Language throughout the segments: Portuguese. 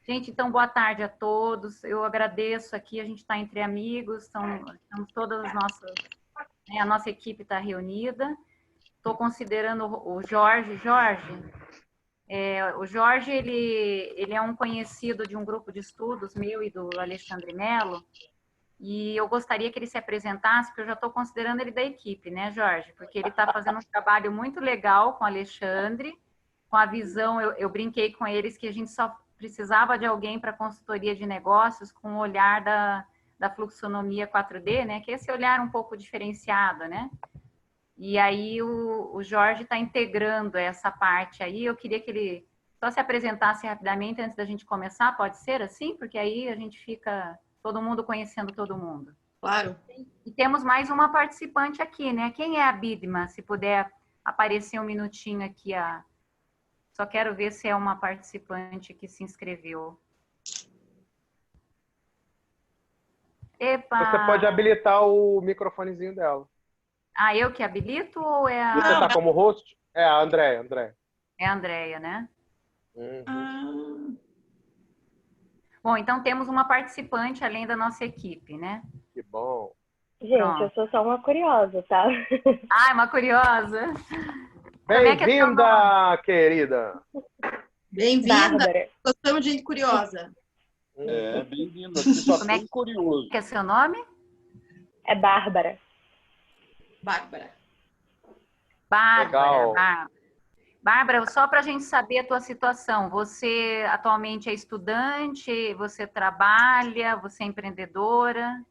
Gente, então, boa tarde a todos. Eu agradeço aqui, a gente está entre amigos, estamos todas as nossas, né, a nossa equipe está reunida. Estou considerando o Jorge. O Jorge, ele é um conhecido de um grupo de estudos meu e do Alexandre Mello, e eu gostaria que ele se apresentasse, porque eu já estou considerando ele da equipe, né, Jorge? Porque ele está fazendo um trabalho muito legal com o Alexandre, com a visão, eu brinquei com eles que a gente só precisava de alguém para consultoria de negócios com o olhar da fluxonomia 4D, né? Que é esse olhar um pouco diferenciado, né? E aí o Jorge está integrando essa parte aí. Eu queria que ele só se apresentasse rapidamente antes da gente começar, pode ser assim? Porque aí a gente fica todo mundo conhecendo todo mundo. Claro. E temos mais uma participante aqui, né? Quem é a Bidma? Se puder aparecer um minutinho aqui. Só quero ver se é uma participante que se inscreveu. Epa! Você pode habilitar o microfonezinho dela. Ah, eu que habilito ou é Você a... tá como host? É a Andréia. É a Andrea, né? Uhum. Bom, então temos uma participante além da nossa equipe, né? Que bom. Gente, Pronto. eu sou só uma curiosa, tá? Ah, é uma curiosa. Bem-vinda, querida. Bem-vinda. Bárbara. Gostamos de gente curiosa. É, bem-vindo. Aqui só Como é tem curioso. que é seu nome? É Bárbara. Bárbara. Bárbara. Legal. Bárbara, só para a gente saber a tua situação. Você atualmente é estudante? Você trabalha? Você é empreendedora?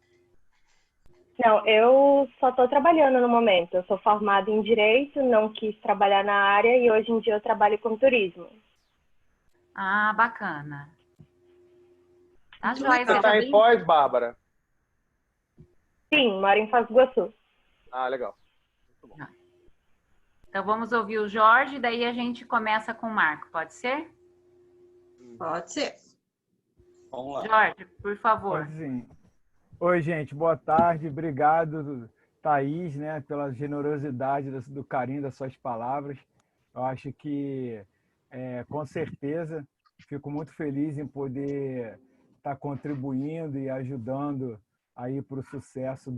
Não, eu só estou trabalhando no momento. Eu sou formada em Direito, não quis trabalhar na área e hoje em dia eu trabalho com turismo. Ah, bacana. Tá Muito joia. legal. Você Seja tá em bem... Foz, Bárbara? Sim, moro em Foz do Iguaçu. Ah, legal. Então vamos ouvir o Jorge, daí a gente começa com o Marco, pode ser? Pode ser. Vamos lá. Jorge, por favor. Pode sim. Oi, gente, boa tarde. Obrigado, Thaís, né, pela generosidade do carinho das suas palavras. Eu acho que, com certeza, fico muito feliz em poder estar contribuindo e ajudando aí para o sucesso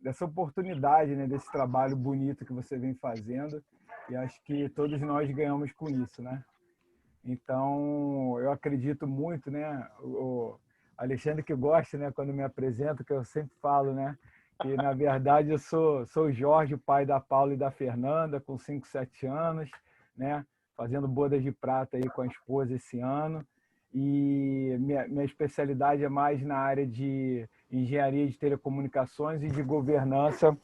dessa oportunidade, né, desse trabalho bonito que você vem fazendo. E acho que todos nós ganhamos com isso, né? Então, eu acredito muito, né? O Alexandre que gosta, né? Quando me apresento, que eu sempre falo, né? Que, na verdade, eu sou o Jorge, o pai da Paula e da Fernanda, com 5, 7 anos, né? Fazendo bodas de prata aí com a esposa esse ano. E minha especialidade é mais na área de engenharia de telecomunicações e de governança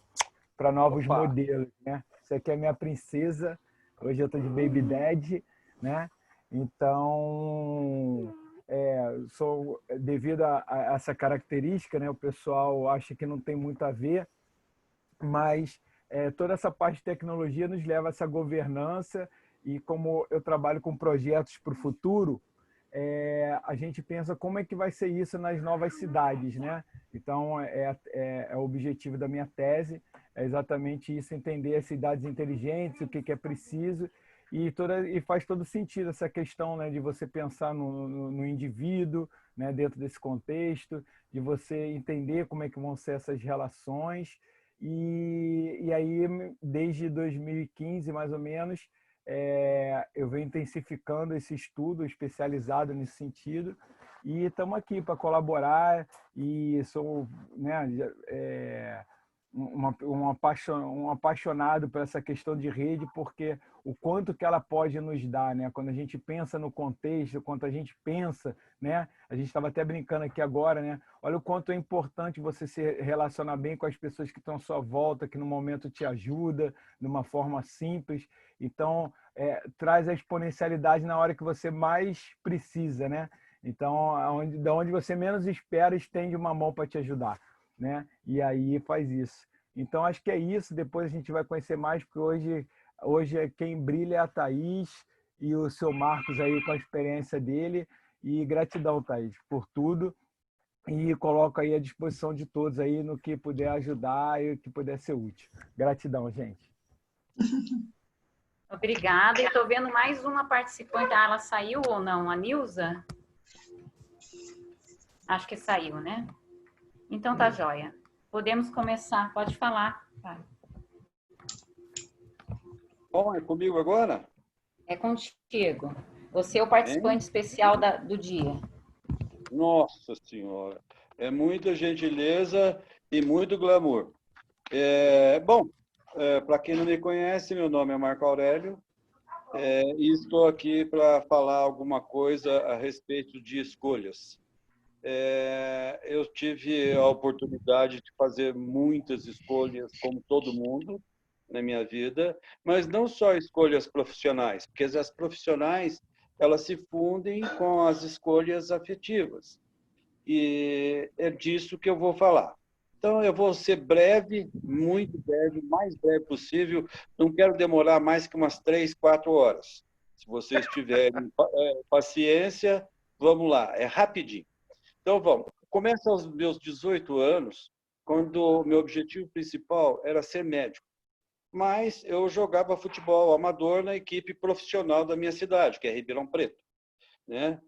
para novos modelos, né? Isso aqui é minha princesa. Hoje eu estou de baby dad, né? Então, devido a essa característica, né, o pessoal acha que não tem muito a ver, mas toda essa parte de tecnologia nos leva a essa governança e como eu trabalho com projetos para o futuro, a gente pensa como é que vai ser isso nas novas cidades, né? Então, é o objetivo da minha tese, é exatamente isso, entender as cidades inteligentes, o que é preciso, e faz todo sentido essa questão, né, de você pensar no indivíduo, né, dentro desse contexto, de você entender como é que vão ser essas relações. E aí, desde 2015, mais ou menos, eu venho intensificando esse estudo especializado nesse sentido e estamos aqui para colaborar e sou, né, um apaixonado por essa questão de rede, porque o quanto que ela pode nos dar, né? Quando a gente pensa no contexto, quando a gente pensa, né? A gente estava até brincando aqui agora, né? Olha o quanto é importante você se relacionar bem com as pessoas que estão à sua volta, que no momento te ajuda de uma forma simples. Então, traz a exponencialidade na hora que você mais precisa, né? Então, da onde você menos espera, estende uma mão para te ajudar, né? E aí faz isso. Então, acho que é isso. Depois a gente vai conhecer mais, porque hoje quem brilha é a Thaís e o seu Marcos aí com a experiência dele. E gratidão, Thaís, por tudo. E coloco aí à disposição de todos aí no que puder ajudar e o que puder ser útil. Gratidão, gente. Obrigada. E estou vendo mais uma participante. Ah, ela saiu ou não? A Nilza? Acho que saiu, né? Então tá joia. Podemos começar. Pode falar. Vai. Bom, é comigo agora? É contigo. Você é o participante especial do dia. Nossa Senhora, é muita gentileza e muito glamour. Bom, para quem não me conhece, meu nome é Marco Aurélio e estou aqui para falar alguma coisa a respeito de escolhas. Eu tive a oportunidade de fazer muitas escolhas, como todo mundo, na minha vida, mas não só escolhas profissionais, porque as profissionais elas se fundem com as escolhas afetivas. E é disso que eu vou falar. Então, eu vou ser breve, muito breve, o mais breve possível. Não quero demorar mais que umas 3, 4 horas. Se vocês tiverem paciência, vamos lá, é rapidinho. Então, vamos. Começa aos meus 18 anos, quando o meu objetivo principal era ser médico. Mas eu jogava futebol amador na equipe profissional da minha cidade, que é Ribeirão Preto, né?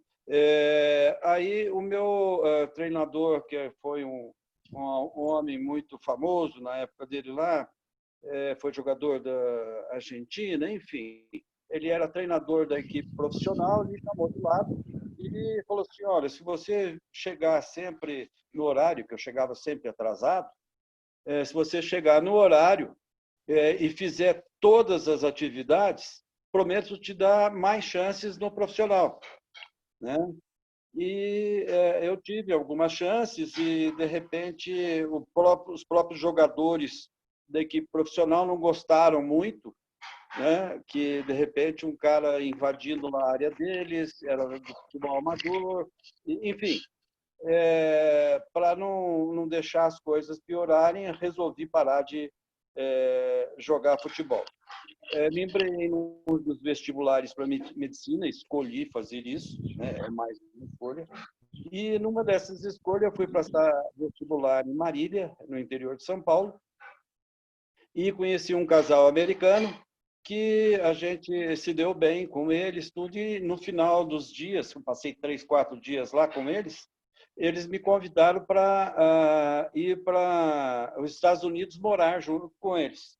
Aí o meu treinador, que foi um homem muito famoso na época dele lá, foi jogador da Argentina, enfim, ele era treinador da equipe profissional, me chamou do lado e falou assim, olha, se você chegar sempre no horário, que eu chegava sempre atrasado, se você chegar no horário e fizer todas as atividades, prometo te dar mais chances no profissional, né? E eu tive algumas chances e, de repente, os próprios jogadores da equipe profissional não gostaram muito, né? Que, de repente, um cara invadindo a área deles, era do futebol amador, enfim. Para não deixar as coisas piorarem, resolvi parar de jogar futebol. Me embrenhei num dos vestibulares para medicina, escolhi fazer isso, né? É mais uma escolha. E numa dessas escolhas, eu fui prestar vestibular em Marília, no interior de São Paulo, e conheci um casal americano que a gente se deu bem com eles, tudo, e no final dos dias, eu passei 3, 4 dias lá com eles, eles me convidaram para ir para os Estados Unidos morar junto com eles.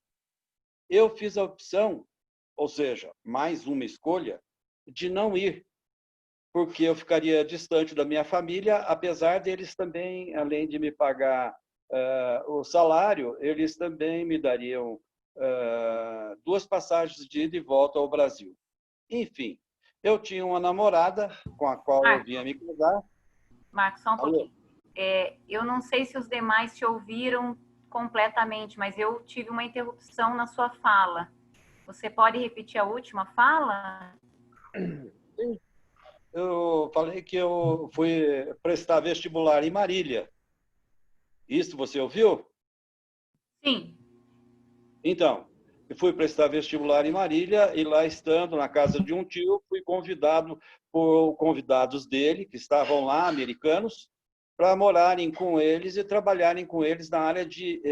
Eu fiz a opção, ou seja, mais uma escolha, de não ir, porque eu ficaria distante da minha família, apesar deles também, além de me pagar o salário, eles também me dariam 2 passagens de ida e volta ao Brasil. Enfim, eu tinha uma namorada com a qual eu vinha me casar. Marcos, só um pouquinho. Eu não sei se os demais te ouviram completamente, mas eu tive uma interrupção na sua fala. Você pode repetir a última fala? Sim. Eu falei que eu fui prestar vestibular em Marília. Isso você ouviu? Sim. Então, eu fui prestar vestibular em Marília e lá, estando na casa de um tio, fui convidado por convidados dele, que estavam lá, americanos, para morarem com eles e trabalharem com eles na área de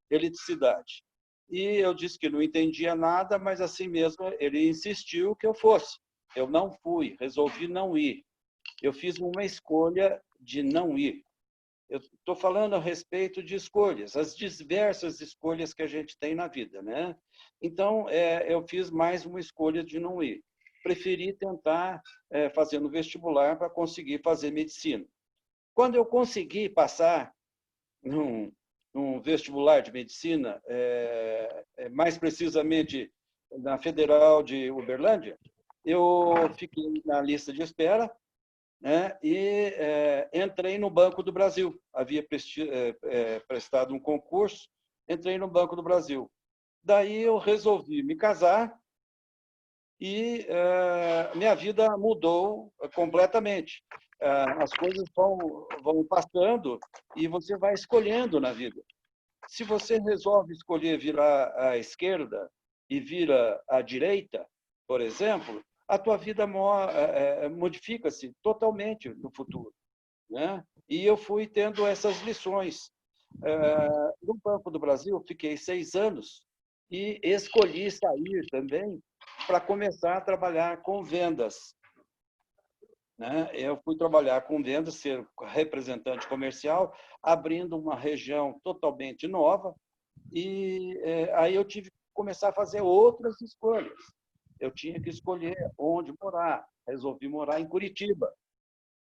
eletricidade. E eu disse que não entendia nada, mas assim mesmo ele insistiu que eu fosse. Eu não fui, resolvi não ir. Eu fiz uma escolha de não ir. Eu estou falando a respeito de escolhas, as diversas escolhas que a gente tem na vida, né? Então, eu fiz mais uma escolha de não ir. Preferi tentar fazer no vestibular para conseguir fazer medicina. Quando eu consegui passar num vestibular de medicina, mais precisamente na Federal de Uberlândia, eu fiquei na lista de espera, né? E entrei no Banco do Brasil. Havia prestado um concurso, entrei no Banco do Brasil. Daí eu resolvi me casar e minha vida mudou completamente. As coisas vão passando e você vai escolhendo na vida. Se você resolve escolher virar à esquerda e vira à direita, por exemplo, a tua vida modifica-se totalmente no futuro, né? E eu fui tendo essas lições. No Banco do Brasil, fiquei 6 anos e escolhi sair também para começar a trabalhar com vendas, né? Eu fui trabalhar com vendas, ser representante comercial, abrindo uma região totalmente nova, e aí eu tive que começar a fazer outras escolhas. Eu tinha que escolher onde morar. Resolvi morar em Curitiba.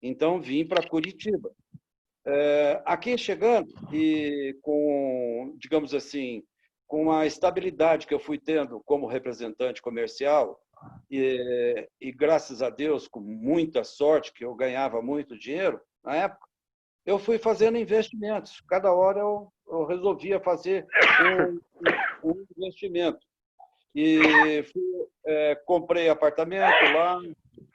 Então, vim para Curitiba. Aqui chegando, e com, digamos assim, com a estabilidade que eu fui tendo como representante comercial, e graças a Deus, com muita sorte, que eu ganhava muito dinheiro na época, eu fui fazendo investimentos. Cada hora eu resolvia fazer um investimento. E comprei apartamento lá,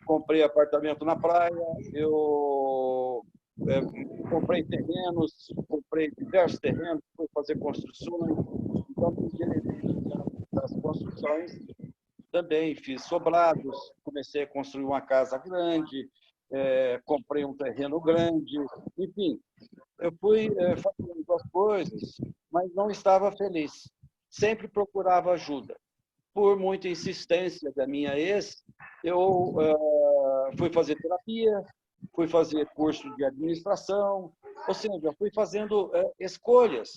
comprei apartamento na praia, eu comprei terrenos, comprei diversos terrenos, fui fazer construções, então me enveredei das construções, também fiz sobrados, comecei a construir uma casa grande, comprei um terreno grande, enfim, eu fui fazendo as coisas, mas não estava feliz, sempre procurava ajuda. Por muita insistência da minha ex, eu fui fazer terapia, fui fazer curso de administração, ou seja, fui fazendo escolhas,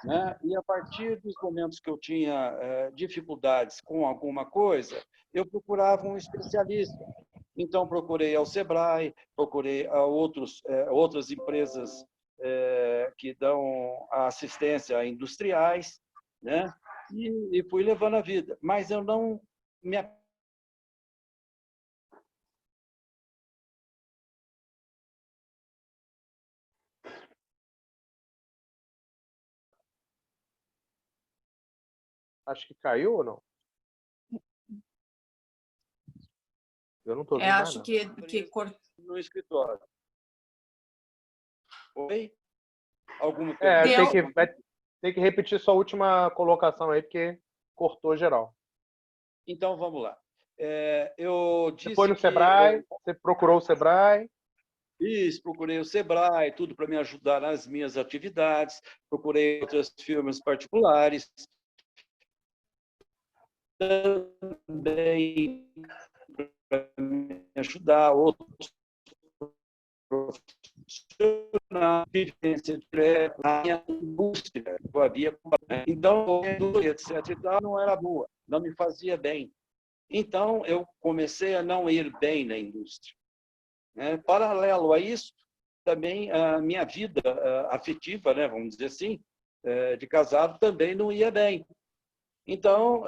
né? E a partir dos momentos que eu tinha dificuldades com alguma coisa, eu procurava um especialista. Então, procurei ao Sebrae, procurei a outras empresas que dão assistência a industriais, né? E fui levando a vida. Mas eu não me... Acho que caiu ou não? Eu não estou vendo Acho nada. que No escritório. Oi? Alguma Tem que repetir sua última colocação aí, porque cortou geral. Então, vamos lá. Eu disse Você foi no Sebrae, você procurou o Sebrae. Procurei o Sebrae, tudo para me ajudar nas minhas atividades, procurei outras firmas particulares, também para me ajudar, outros profissionais, vivência direta, na minha indústria, eu havia, então, etc. e tal, não era boa, não me fazia bem. Então, eu comecei a não ir bem na indústria. Paralelo a isso, também a minha vida afetiva, né, vamos dizer assim, de casado, também não ia bem. Então,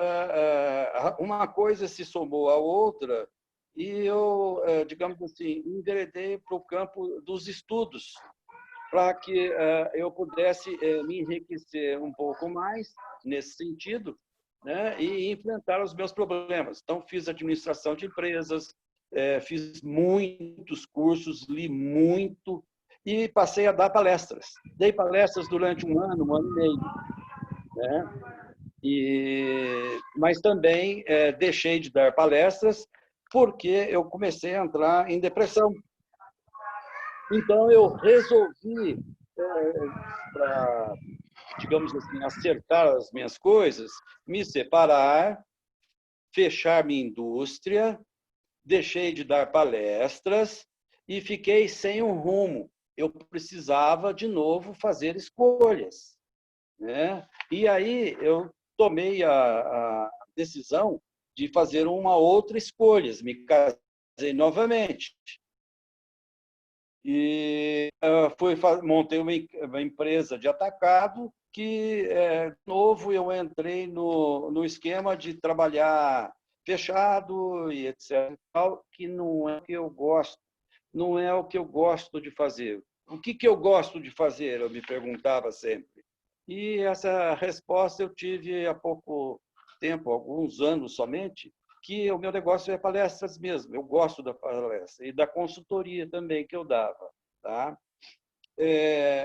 uma coisa se somou à outra e eu, digamos assim, enveredei para o campo dos estudos, para que eu pudesse me enriquecer um pouco mais nesse sentido, né, e enfrentar os meus problemas. Então, fiz administração de empresas, fiz muitos cursos, li muito e passei a dar palestras. Dei palestras durante um ano e meio, né? Mas também deixei de dar palestras porque eu comecei a entrar em depressão. Então, eu resolvi, para, digamos assim, acertar as minhas coisas, me separar, fechar minha indústria, deixei de dar palestras e fiquei sem um rumo. Eu precisava, de novo, fazer escolhas, né? E aí eu tomei a decisão de fazer uma outra escolha. Me casei novamente. E montei uma empresa de atacado que, de novo, eu entrei no esquema de trabalhar fechado e etc., que não é o que eu gosto, não é o que eu gosto de fazer. O que eu gosto de fazer? Eu me perguntava sempre. E essa resposta eu tive há pouco tempo, alguns anos somente, que o meu negócio é palestras mesmo. Eu gosto da palestra e da consultoria também que eu dava. Tá?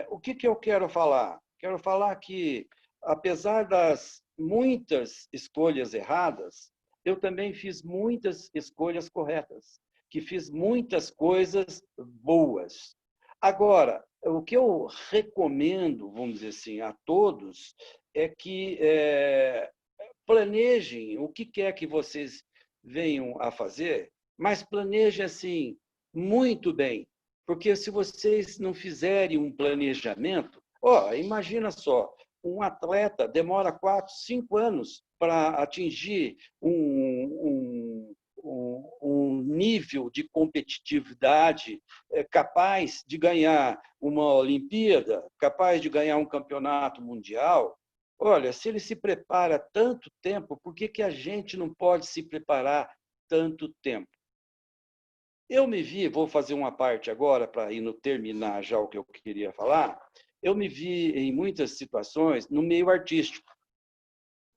O que eu quero falar? Quero falar que, apesar das muitas escolhas erradas, eu também fiz muitas escolhas corretas, que fiz muitas coisas boas. Agora, o que eu recomendo, vamos dizer assim, a todos, é que planejem o que quer que vocês venham a fazer, mas planejem assim, muito bem. Porque se vocês não fizerem um planejamento, imagina só, um atleta demora 4, 5 anos para atingir um nível de competitividade capaz de ganhar uma Olimpíada, capaz de ganhar um campeonato mundial. Olha, se ele se prepara tanto tempo, por que a gente não pode se preparar tanto tempo? Eu me vi, vou fazer uma parte agora para ir terminar já o que eu queria falar, eu me vi em muitas situações no meio artístico.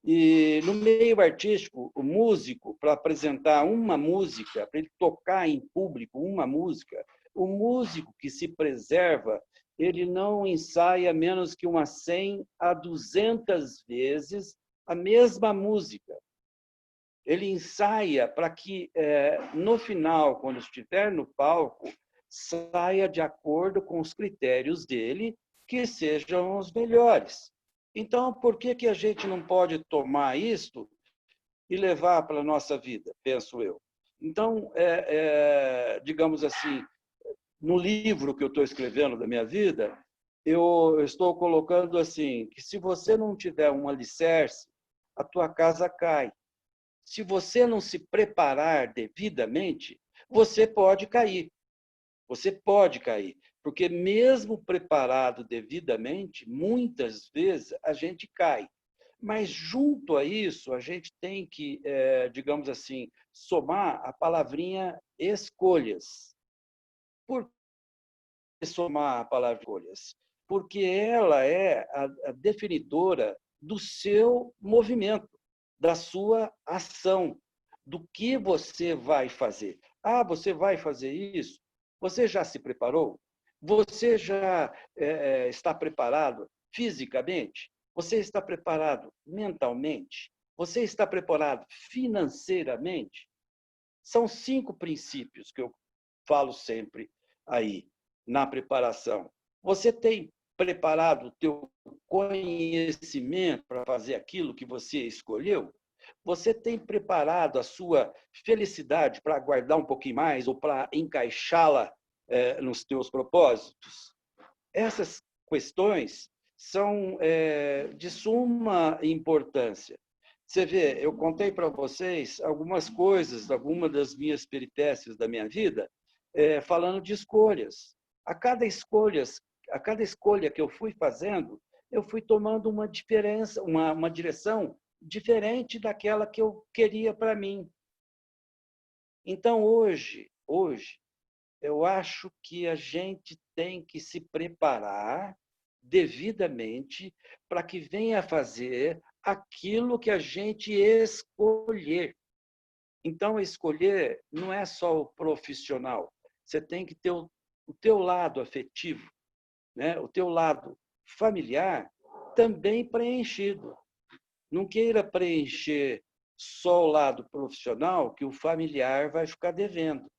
E no meio artístico, o músico, para apresentar uma música, para ele tocar em público uma música, o músico que se preserva, ele não ensaia menos que umas 100 a 200 vezes a mesma música. Ele ensaia para que, no final, quando estiver no palco, saia de acordo com os critérios dele, que sejam os melhores. Então, por que a gente não pode tomar isto e levar para a nossa vida, penso eu? Então, digamos assim, no livro que eu estou escrevendo da minha vida, eu estou colocando assim, que se você não tiver um alicerce, a tua casa cai. Se você não se preparar devidamente, você pode cair. Você pode cair. Porque mesmo preparado devidamente, muitas vezes a gente cai. Mas junto a isso, a gente tem que, digamos assim, somar a palavrinha escolhas. Por que somar a palavra escolhas? Porque ela é a definidora do seu movimento, da sua ação, do que você vai fazer. Você vai fazer isso? Você já se preparou? Você já está preparado fisicamente? Você está preparado mentalmente? Você está preparado financeiramente? São 5 princípios que eu falo sempre aí na preparação. Você tem preparado o teu conhecimento para fazer aquilo que você escolheu? Você tem preparado a sua felicidade para guardar um pouquinho mais ou para encaixá-la nos teus propósitos? Essas questões são de suma importância. Você vê, eu contei para vocês algumas coisas, algumas das minhas peripécias da minha vida, falando de escolhas. A cada escolha que eu fui fazendo, eu fui tomando uma diferença, uma direção diferente daquela que eu queria para mim. Então, hoje, eu acho que a gente tem que se preparar devidamente para que venha fazer aquilo que a gente escolher. Então, escolher não é só o profissional. Você tem que ter o teu lado afetivo, né? O teu lado familiar também preenchido. Não queira preencher só o lado profissional, que o familiar vai ficar devendo.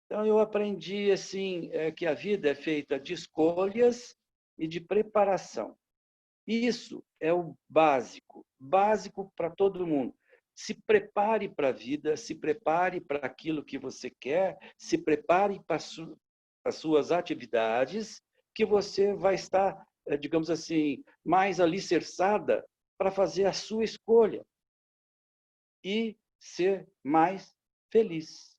Então, eu aprendi assim que a vida é feita de escolhas e de preparação. Isso é o básico para todo mundo. Se prepare para a vida, se prepare para aquilo que você quer, se prepare para as suas atividades, que você vai estar, digamos assim, mais alicerçada para fazer a sua escolha e ser mais feliz.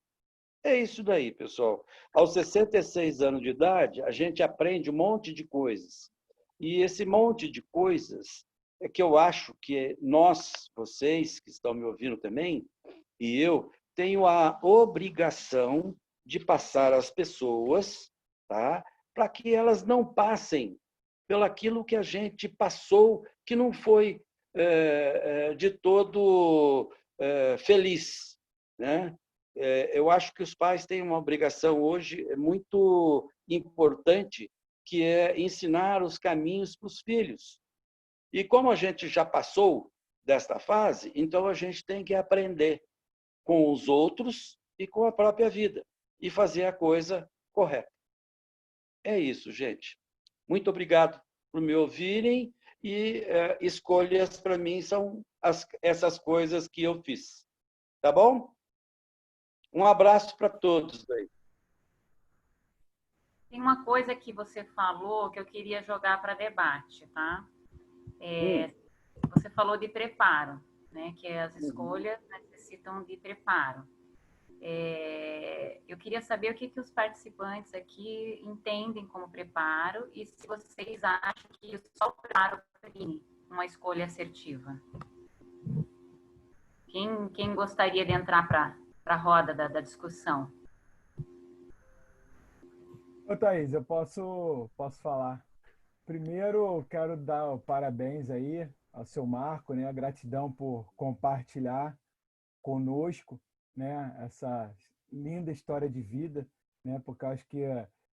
É isso daí, pessoal. Aos 66 anos de idade, a gente aprende um monte de coisas. E esse monte de coisas é que eu acho que nós, vocês que estão me ouvindo também, e eu, tenho a obrigação de passar às pessoas, tá? Para que elas não passem pelaquilo que a gente passou, que não foi de todo feliz, né? Eu acho que os pais têm uma obrigação hoje muito importante, que é ensinar os caminhos para os filhos. E como a gente já passou desta fase, então a gente tem que aprender com os outros e com a própria vida e fazer a coisa correta. É isso, gente. Muito obrigado por me ouvirem e escolhas para mim são essas coisas que eu fiz. Tá bom? Um abraço para todos aí. Tem uma coisa que você falou que eu queria jogar para debate, tá? Você falou de preparo, né? Que as escolhas necessitam de preparo. Eu queria saber o que os participantes aqui entendem como preparo e se vocês acham que só o preparo define uma escolha assertiva. Quem gostaria de entrar para a roda da discussão? Ô, Thaís, eu posso falar. Primeiro, quero dar o parabéns aí ao seu Marco, né? A gratidão por compartilhar conosco, né? Essa linda história de vida, né? Porque eu acho que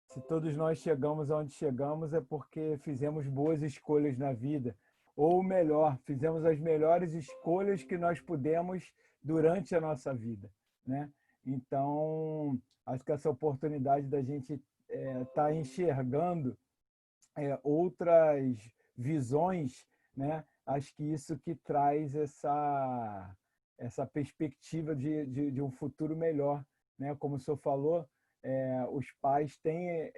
se todos nós chegamos onde chegamos é porque fizemos boas escolhas na vida. Ou melhor, fizemos as melhores escolhas que nós pudemos durante a nossa vida, né? Então, acho que essa oportunidade da gente estar enxergando outras visões, né? Acho que isso que traz essa perspectiva de um futuro melhor, né? Como o senhor falou, os pais têm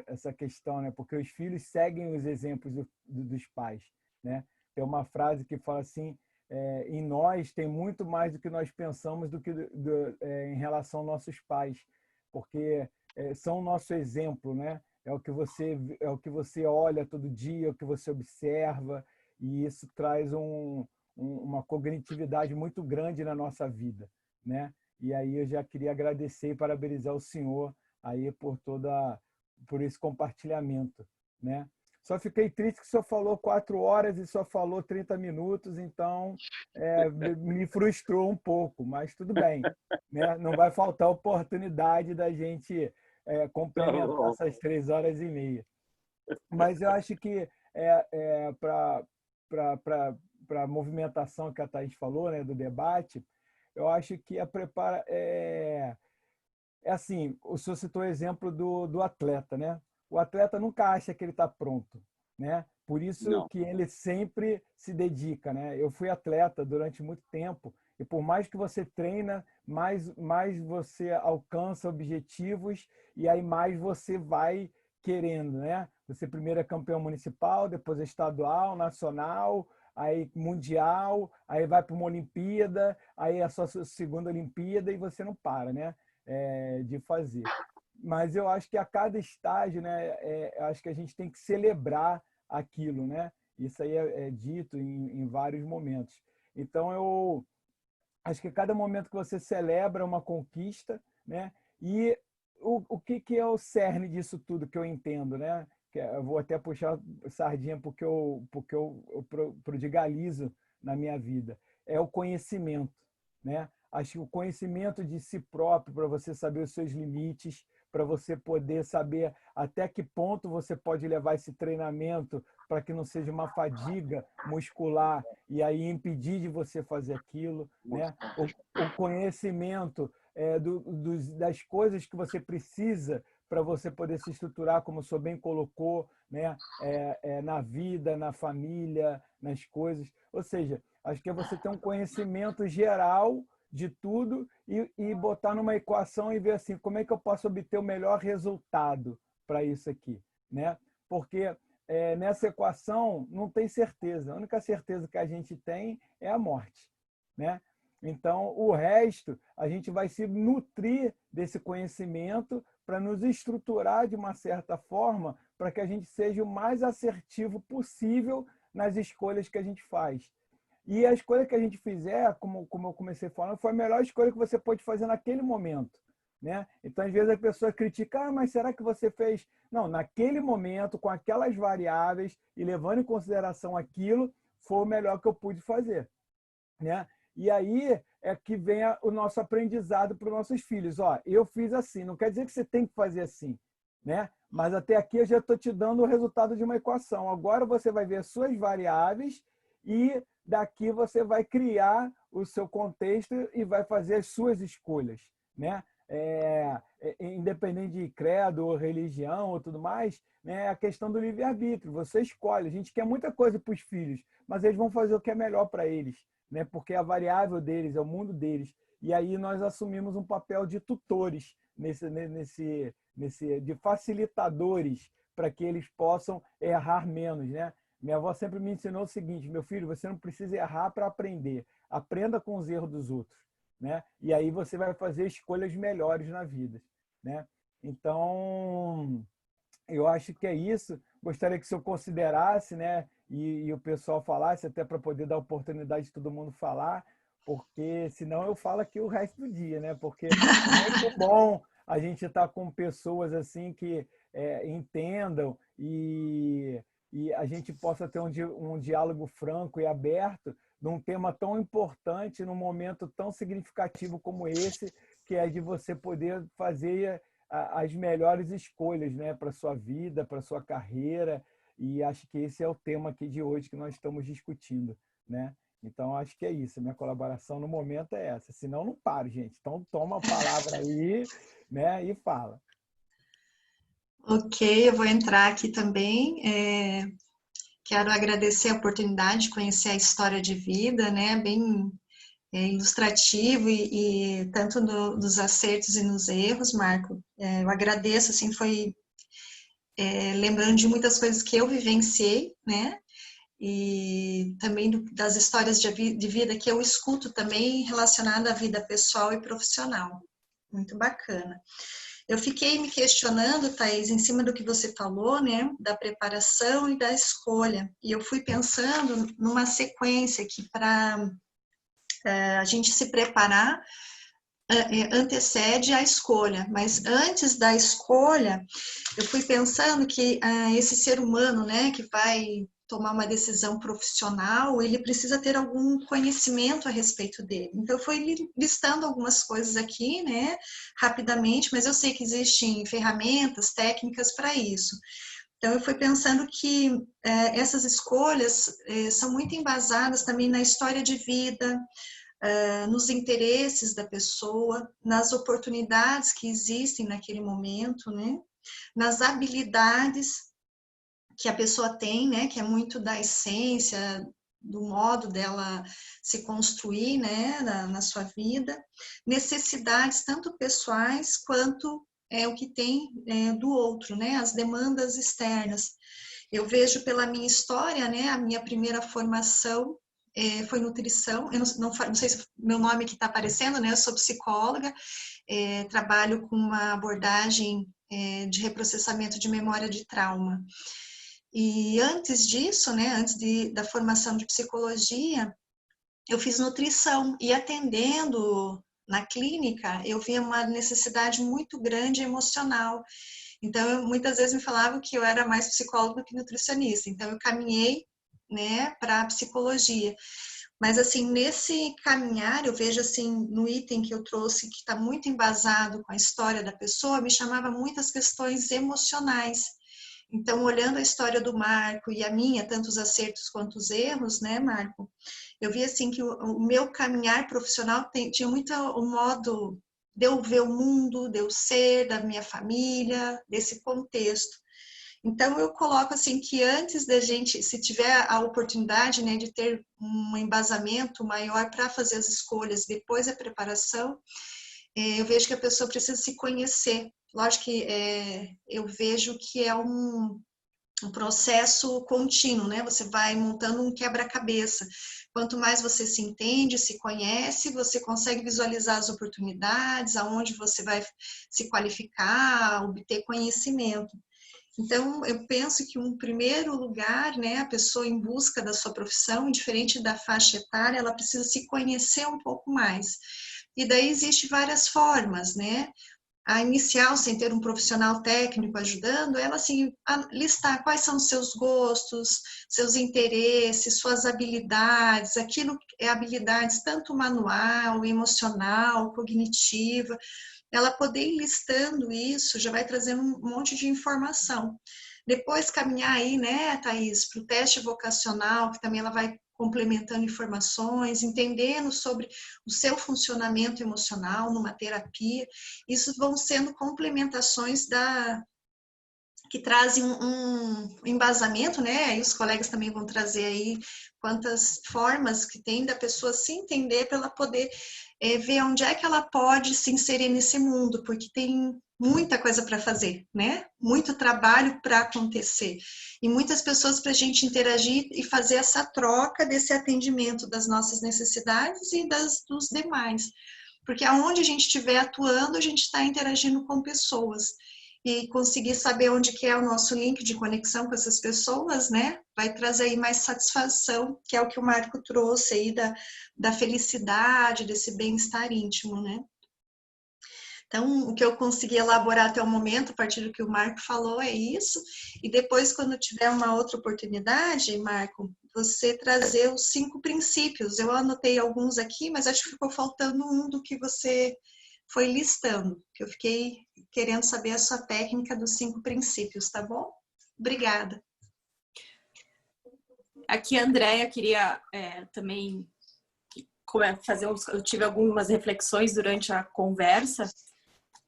essa questão, né? Porque os filhos seguem os exemplos dos pais, né? Tem uma frase que fala assim: em nós tem muito mais do que nós pensamos do que em relação aos nossos pais, porque são o nosso exemplo, né? É o que você olha todo dia, é o que você observa, e isso traz uma cognitividade muito grande na nossa vida, né? E aí eu já queria agradecer e parabenizar o senhor aí por esse compartilhamento, né? Só fiquei triste que o senhor falou 4 horas e só falou 30 minutos, então me frustrou um pouco, mas tudo bem, né? Não vai faltar oportunidade da gente complementar essas 3 horas e meia. Mas eu acho que para a movimentação que a Thaís falou, né, do debate, eu acho que a prepara assim, o senhor citou o exemplo do atleta, né? O atleta nunca acha que ele está pronto, né? Por isso Não. que ele sempre se dedica, né? Eu fui atleta durante muito tempo e por mais que você treina, mais você alcança objetivos e aí mais você vai querendo, né? Você primeiro é campeão municipal, depois é estadual, nacional, aí mundial, aí vai para uma Olimpíada, aí é a sua segunda Olimpíada e você não para, né? De fazer. Mas eu acho que a cada estágio, né? Acho que a gente tem que celebrar aquilo, né? Isso aí é dito em vários momentos. Então eu acho que cada momento que você celebra uma conquista, né? E o que é o cerne disso tudo que eu entendo, né? Eu vou até puxar sardinha porque eu prodigalizo na minha vida. É o conhecimento, né? Acho que o conhecimento de si próprio, para você saber os seus limites, para você poder saber até que ponto você pode levar esse treinamento para que não seja uma fadiga muscular e aí impedir de você fazer aquilo, né? O conhecimento das coisas que você precisa para você poder se estruturar, como o senhor bem colocou, né? Na vida, na família, nas coisas. Ou seja, acho que é você ter um conhecimento geral de tudo e botar numa equação e ver assim, como é que eu posso obter o melhor resultado para isso aqui, né? Porque nessa equação não tem certeza. A única certeza que a gente tem é a morte, né? Então, o resto, a gente vai se nutrir desse conhecimento para nos estruturar de uma certa forma para que a gente seja o mais assertivo possível nas escolhas que a gente faz. E a escolha que a gente fizer, como eu comecei falando, foi a melhor escolha que você pode fazer naquele momento, né? Então, às vezes, a pessoa critica, mas será que você fez? Não, naquele momento, com aquelas variáveis e levando em consideração aquilo, foi o melhor que eu pude fazer, né? E aí é que vem o nosso aprendizado para os nossos filhos. Ó, eu fiz assim, não quer dizer que você tem que fazer assim, né? Mas até aqui eu já estou te dando o resultado de uma equação. Agora você vai ver as suas variáveis e daqui você vai criar o seu contexto e vai fazer as suas escolhas, né? independente de credo ou religião ou tudo mais, né, a questão do livre-arbítrio. Você escolhe. A gente quer muita coisa para os filhos, mas eles vão fazer o que é melhor para eles, né, porque a variável deles é o mundo deles. E aí nós assumimos um papel de tutores, de facilitadores, para que eles possam errar menos, né? Minha avó sempre me ensinou o seguinte: meu filho, você não precisa errar para aprender. Aprenda com os erros dos outros, né? E aí você vai fazer escolhas melhores na vida, né? Então, eu acho que é isso. Gostaria que o senhor considerasse, né? E o pessoal falasse, até para poder dar oportunidade de todo mundo falar, porque senão eu falo aqui o resto do dia, né? Porque é muito bom a gente estar com pessoas assim que entendam e a gente possa ter um diálogo franco e aberto num tema tão importante, num momento tão significativo como esse, que é de você poder fazer as melhores escolhas, né, para a sua vida, para a sua carreira. E acho que esse é o tema aqui de hoje que nós estamos discutindo, né? Então, acho que é isso. Minha colaboração no momento é essa. Senão, não paro, gente. Então, toma a palavra aí, né, e fala. Ok, eu vou entrar aqui também. Quero agradecer a oportunidade de conhecer a história de vida, né? Bem ilustrativo e tanto dos acertos e nos erros, Marco. Eu agradeço, assim, foi lembrando de muitas coisas que eu vivenciei, né? E também das histórias de vida que eu escuto também relacionada à vida pessoal e profissional. Muito bacana. Eu fiquei me questionando, Thaís, em cima do que você falou, né, da preparação e da escolha. E eu fui pensando numa sequência que para a gente se preparar antecede a escolha. Mas antes da escolha, eu fui pensando que esse ser humano, né, que vai tomar uma decisão profissional, ele precisa ter algum conhecimento a respeito dele. Então, eu fui listando algumas coisas aqui, né, rapidamente, mas eu sei que existem ferramentas, técnicas para isso. Então, eu fui pensando que essas escolhas são muito embasadas também na história de vida, nos interesses da pessoa, nas oportunidades que existem naquele momento, né, nas habilidades que a pessoa tem, né, que é muito da essência, do modo dela se construir, né, na sua vida, necessidades tanto pessoais quanto o que tem do outro, né, as demandas externas. Eu vejo pela minha história, né, a minha primeira formação foi nutrição. Eu não sei se meu nome aqui está aparecendo, né, eu sou psicóloga, trabalho com uma abordagem de reprocessamento de memória de trauma. E antes disso, né, antes da formação de psicologia, eu fiz nutrição e atendendo na clínica, eu via uma necessidade muito grande emocional. Então, muitas vezes me falavam que eu era mais psicóloga que nutricionista. Então, eu caminhei, né, para a psicologia. Mas, assim, nesse caminhar, eu vejo, assim, no item que eu trouxe, que está muito embasado com a história da pessoa, me chamava muitas questões emocionais. Então, olhando a história do Marco e a minha, tanto os acertos quanto os erros, né, Marco, eu vi, assim, que o meu caminhar profissional tinha muito o modo de eu ver o mundo, de eu ser, da minha família, desse contexto. Então, eu coloco, assim, que antes da gente, se tiver a oportunidade, né, de ter um embasamento maior para fazer as escolhas, depois a preparação, eu vejo que a pessoa precisa se conhecer. Lógico que eu vejo que é um processo contínuo, né? Você vai montando um quebra-cabeça. Quanto mais você se entende, se conhece, você consegue visualizar as oportunidades, aonde você vai se qualificar, obter conhecimento. Então, eu penso que um primeiro lugar, né, a pessoa em busca da sua profissão, diferente da faixa etária, ela precisa se conhecer um pouco mais. E daí existem várias formas, né? A inicial, sem ter um profissional técnico ajudando, ela assim, a listar quais são os seus gostos, seus interesses, suas habilidades, aquilo é habilidades tanto manual, emocional, cognitiva, ela poder ir listando isso, já vai trazendo um monte de informação. Depois caminhar aí, né, Thaís, para o teste vocacional, que também ela vai complementando informações, entendendo sobre o seu funcionamento emocional numa terapia. Isso vão sendo complementações que trazem um embasamento, né? E os colegas também vão trazer aí quantas formas que tem da pessoa se entender para ela poder ver onde é que ela pode se inserir nesse mundo, porque tem muita coisa para fazer, né? Muito trabalho para acontecer. E muitas pessoas para a gente interagir e fazer essa troca desse atendimento das nossas necessidades e dos demais. Porque aonde a gente estiver atuando, a gente está interagindo com pessoas. E conseguir saber onde que é o nosso link de conexão com essas pessoas, né? Vai trazer aí mais satisfação, que é o que o Marco trouxe aí da felicidade, desse bem-estar íntimo, né? Então, o que eu consegui elaborar até o momento, a partir do que o Marco falou, é isso. E depois, quando tiver uma outra oportunidade, Marco, você trazer os 5 princípios. Eu anotei alguns aqui, mas acho que ficou faltando um do que você foi listando, que eu fiquei querendo saber a sua técnica dos 5 princípios, tá bom? Obrigada. Aqui, a Andréia queria também fazer eu tive algumas reflexões durante a conversa.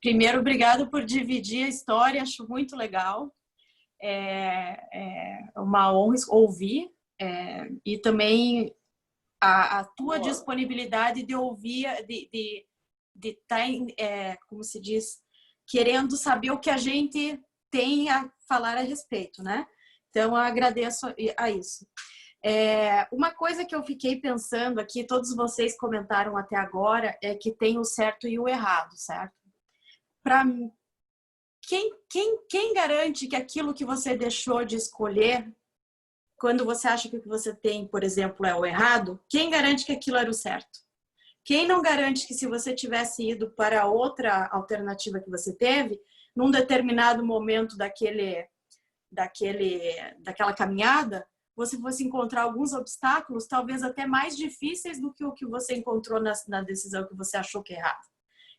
Primeiro, obrigado por dividir a história, acho muito legal. É uma honra ouvir e também a tua disponibilidade de ouvir, de estar, como se diz, querendo saber o que a gente tem a falar a respeito, né? Então, eu agradeço a isso. Uma coisa que eu fiquei pensando aqui, todos vocês comentaram até agora, é que tem o certo e o errado, certo? Para mim, quem garante que aquilo que você deixou de escolher, quando você acha que o que você tem, por exemplo, é o errado, quem garante que aquilo era o certo? Quem não garante que se você tivesse ido para outra alternativa que você teve, num determinado momento daquela caminhada, você fosse encontrar alguns obstáculos, talvez até mais difíceis do que o que você encontrou na decisão que você achou que é errada.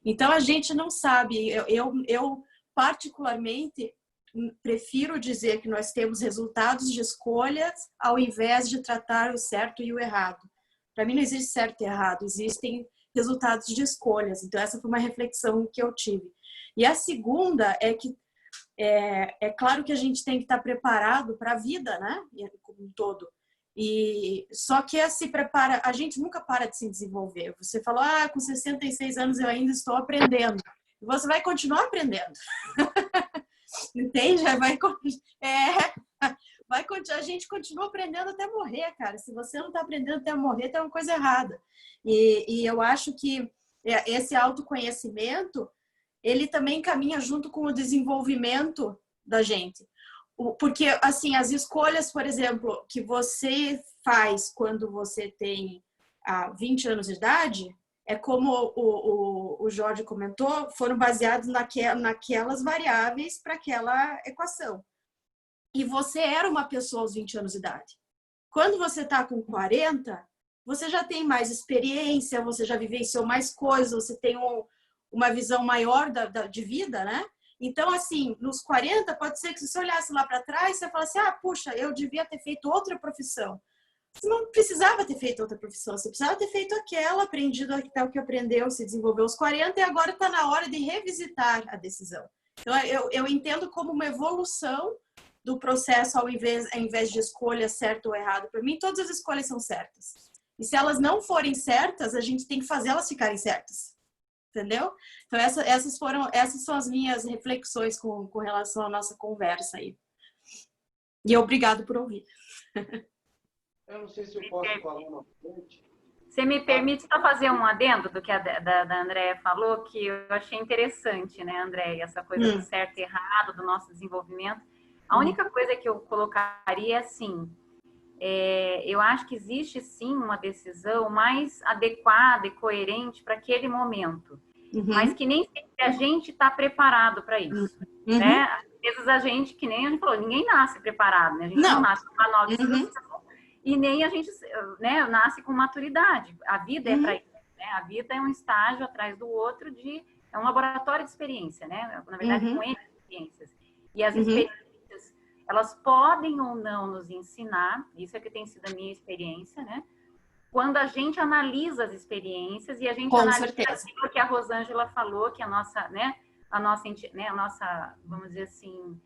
Então, a gente não sabe. Eu particularmente, prefiro dizer que nós temos resultados de escolhas ao invés de tratar o certo e o errado. Para mim não existe certo e errado, existem resultados de escolhas. Então essa foi uma reflexão que eu tive. E a segunda é que é claro que a gente tem que estar preparado para a vida, né? Como um todo. E só que se prepara, a gente nunca para de se desenvolver. Você falou, com 66 anos eu ainda estou aprendendo. E você vai continuar aprendendo. Entende? A gente continua aprendendo até morrer, cara. Se você não está aprendendo até morrer, tem uma coisa errada. E eu acho que esse autoconhecimento, ele também caminha junto com o desenvolvimento da gente. Porque, assim, as escolhas, por exemplo, que você faz quando você tem 20 anos de idade, é como o Jorge comentou, foram baseados naquelas variáveis para aquela equação. E você era uma pessoa aos 20 anos de idade. Quando você está com 40, você já tem mais experiência, você já vivenciou mais coisas, você tem uma visão maior de vida, né? Então, assim, nos 40, pode ser que se você olhasse lá para trás, você falasse, puxa, eu devia ter feito outra profissão. Você não precisava ter feito outra profissão, você precisava ter feito aquela, aprendido até o que aprendeu, se desenvolveu aos 40 e agora está na hora de revisitar a decisão. Então, eu entendo como uma evolução do processo ao invés de escolha certo ou errado. Para mim, todas as escolhas são certas. E se elas não forem certas, a gente tem que fazer elas ficarem certas. Entendeu? Então, essas são as minhas reflexões com relação à nossa conversa aí. E obrigado por ouvir. Eu não sei se eu posso falar uma frente. Você me permite só fazer um adendo do que a da Andréia falou, que eu achei interessante, né, Andréia? Essa coisa do certo e errado, do nosso desenvolvimento. A única coisa que eu colocaria é assim, eu acho que existe sim uma decisão mais adequada e coerente para aquele momento, mas que nem sempre a gente está preparado para isso, né? Às vezes a gente, que nem a gente falou, ninguém nasce preparado, né? A gente não nasce com uma nova situação e nem a gente, né, nasce com maturidade. A vida é para isso, né? A vida é um estágio atrás do outro é um laboratório de experiência, né? Na verdade, com N experiências. E as experiências, elas podem ou não nos ensinar, isso é que tem sido a minha experiência, né? quando a gente analisa as experiências e a gente Com analisa certeza. aquilo que a Rosângela falou, que a nossa, né, a nossa, vamos dizer assim,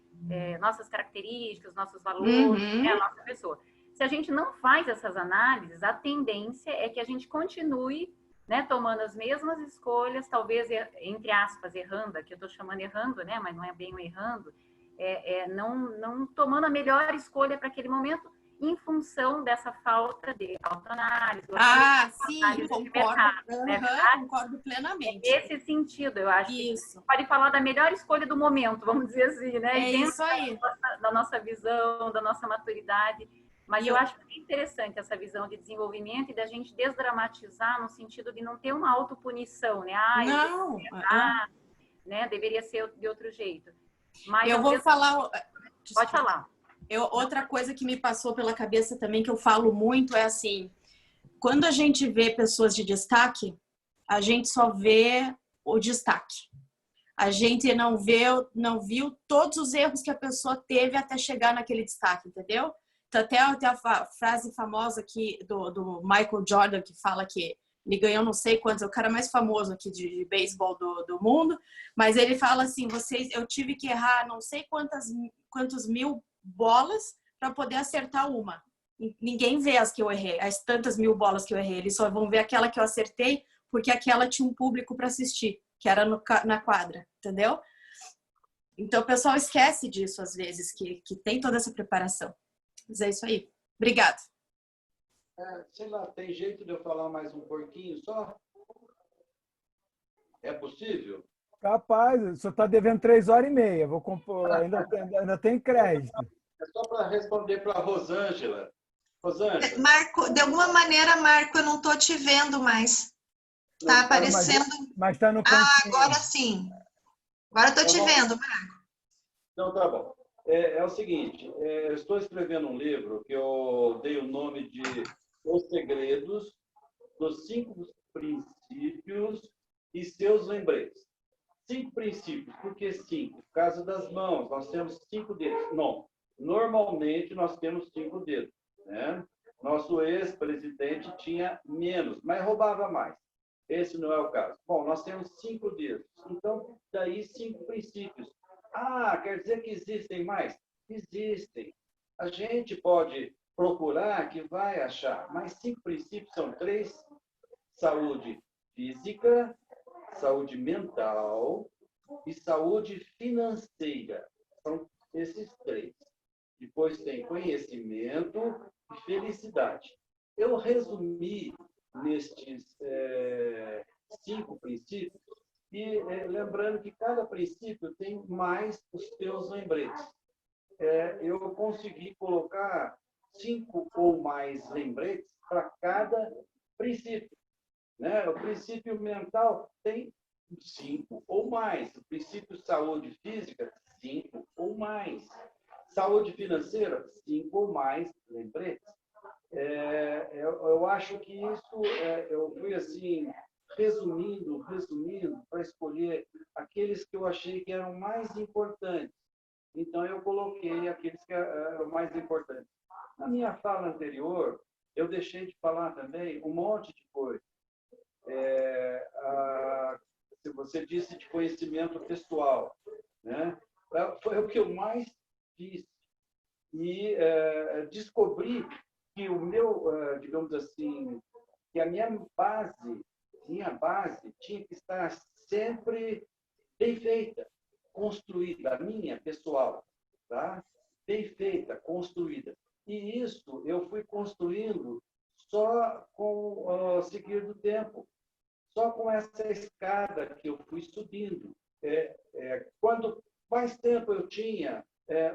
nossas características, nossos valores, né, a nossa pessoa. Se a gente não faz essas análises, a tendência é que a gente continue, né, tomando as mesmas escolhas, talvez, entre aspas, errando, que eu estou chamando errando, né, mas não é bem o errando, não tomando a melhor escolha para aquele momento, em função dessa falta de autoanálise. Sim, análise concordo. de mercado, né? Concordo plenamente. Esse sentido, eu acho Isso. que pode falar da melhor escolha do momento, vamos dizer assim, né? É isso aí. Da nossa visão, da nossa maturidade. Mas eu acho muito interessante essa visão de desenvolvimento e da gente desdramatizar no sentido de não ter uma autopunição, né? Não. Né? Deveria ser de outro jeito. Mas eu vou falar... Pode falar. Outra coisa que me passou pela cabeça também, que eu falo muito, é assim, quando a gente vê pessoas de destaque, a gente só vê o destaque. A gente não viu todos os erros que a pessoa teve até chegar naquele destaque, entendeu? Então, até a frase famosa aqui do Michael Jordan, que fala que ele ganhou não sei quantos, é o cara mais famoso aqui de beisebol do mundo, mas ele fala assim, eu tive que errar não sei quantos mil bolas para poder acertar uma. Ninguém vê as que eu errei, as tantas mil bolas que eu errei. Eles só vão ver aquela que eu acertei, porque aquela tinha um público para assistir, que era na quadra, entendeu? Então o pessoal esquece disso às vezes, que tem toda essa preparação. Mas é isso aí. Obrigada. Sei lá, tem jeito de eu falar mais um pouquinho só? É possível? Capaz, o senhor está devendo 3h30. Vou compor, ainda tem crédito. É só para responder para a Rosângela. Rosângela. Marco, de alguma maneira, Marco, eu não estou te vendo mais. Está aparecendo. Mas está no cantinho. Agora sim. Agora estou te vendo, Marco. Então, tá bom. É o seguinte, eu estou escrevendo um livro que eu dei o nome de Os Segredos dos 5 Princípios e seus lembretes. 5 princípios. Por que 5? Por causa das mãos. Nós temos 5 dedos. Não. Normalmente, nós temos 5 dedos. Né? Nosso ex-presidente tinha menos, mas roubava mais. Esse não é o caso. Bom, nós temos 5 dedos. Então, daí 5 princípios. Quer dizer que existem mais? Existem. A gente pode procurar que vai achar. Mas 5 princípios são 3. Saúde física, saúde mental e saúde financeira. São esses 3. Depois tem conhecimento e felicidade. Eu resumi nestes 5 princípios e lembrando que cada princípio tem mais os seus lembretes. Eu consegui colocar 5 ou mais lembretes para cada princípio. Né? O princípio mental tem 5 ou mais. O princípio saúde física, 5 ou mais. Saúde financeira, 5 ou mais lembretes. Eu acho que isso, eu fui assim, resumindo, para escolher aqueles que eu achei que eram mais importantes. Então, eu coloquei aqueles que eram mais importantes. Na minha fala anterior, eu deixei de falar também um monte de coisa. Se você disse de conhecimento pessoal, né? Foi o que eu mais fiz. E descobri que o meu, digamos assim, que a minha base tinha que estar sempre bem feita, construída, a minha pessoal, tá? Bem feita, construída. E isso eu fui construindo só com o seguir do tempo, só com essa escada que eu fui subindo. Quando mais tempo eu tinha,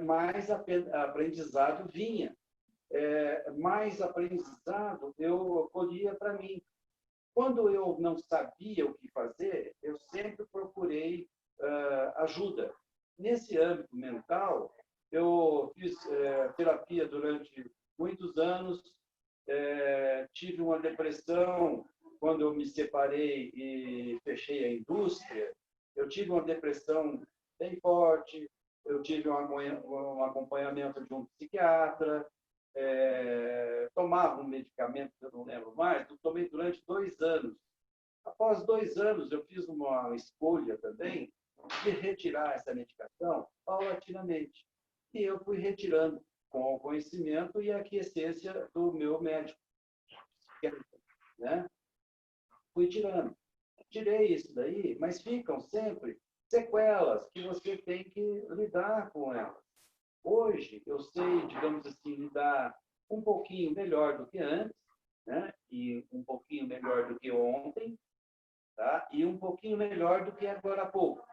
mais aprendizado vinha. Mais aprendizado eu colhia para mim. Quando eu não sabia o que fazer, eu sempre procurei ajuda. Nesse âmbito mental, eu fiz terapia durante muitos anos, tive uma depressão quando eu me separei e fechei a indústria. Eu tive uma depressão bem forte, eu tive um acompanhamento de um psiquiatra, tomava um medicamento que eu não lembro mais, eu tomei durante 2 anos. Após 2 anos, eu fiz uma escolha também de retirar essa medicação paulatinamente. E eu fui retirando com o conhecimento e a aquiescência do meu médico, né? Fui tirando. Tirei isso daí, mas ficam sempre sequelas que você tem que lidar com elas. Hoje, eu sei, digamos assim, lidar um pouquinho melhor do que antes, né? E um pouquinho melhor do que ontem, tá? E um pouquinho melhor do que agora há pouco.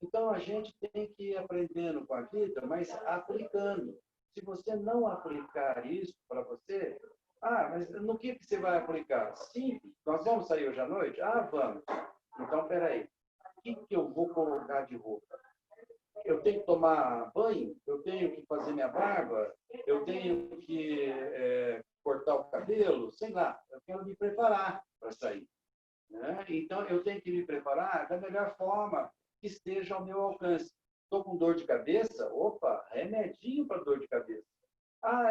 Então, a gente tem que ir aprendendo com a vida, mas aplicando. Se você não aplicar isso para você... mas no que você vai aplicar? Simples. Nós vamos sair hoje à noite? Vamos. Então, peraí. O que eu vou colocar de roupa? Eu tenho que tomar banho? Eu tenho que fazer minha barba? Eu tenho que cortar o cabelo? Sei lá. Eu quero me preparar para sair, né? Então, eu tenho que me preparar da melhor forma que esteja ao meu alcance. Estou com dor de cabeça? Opa, remedinho para dor de cabeça.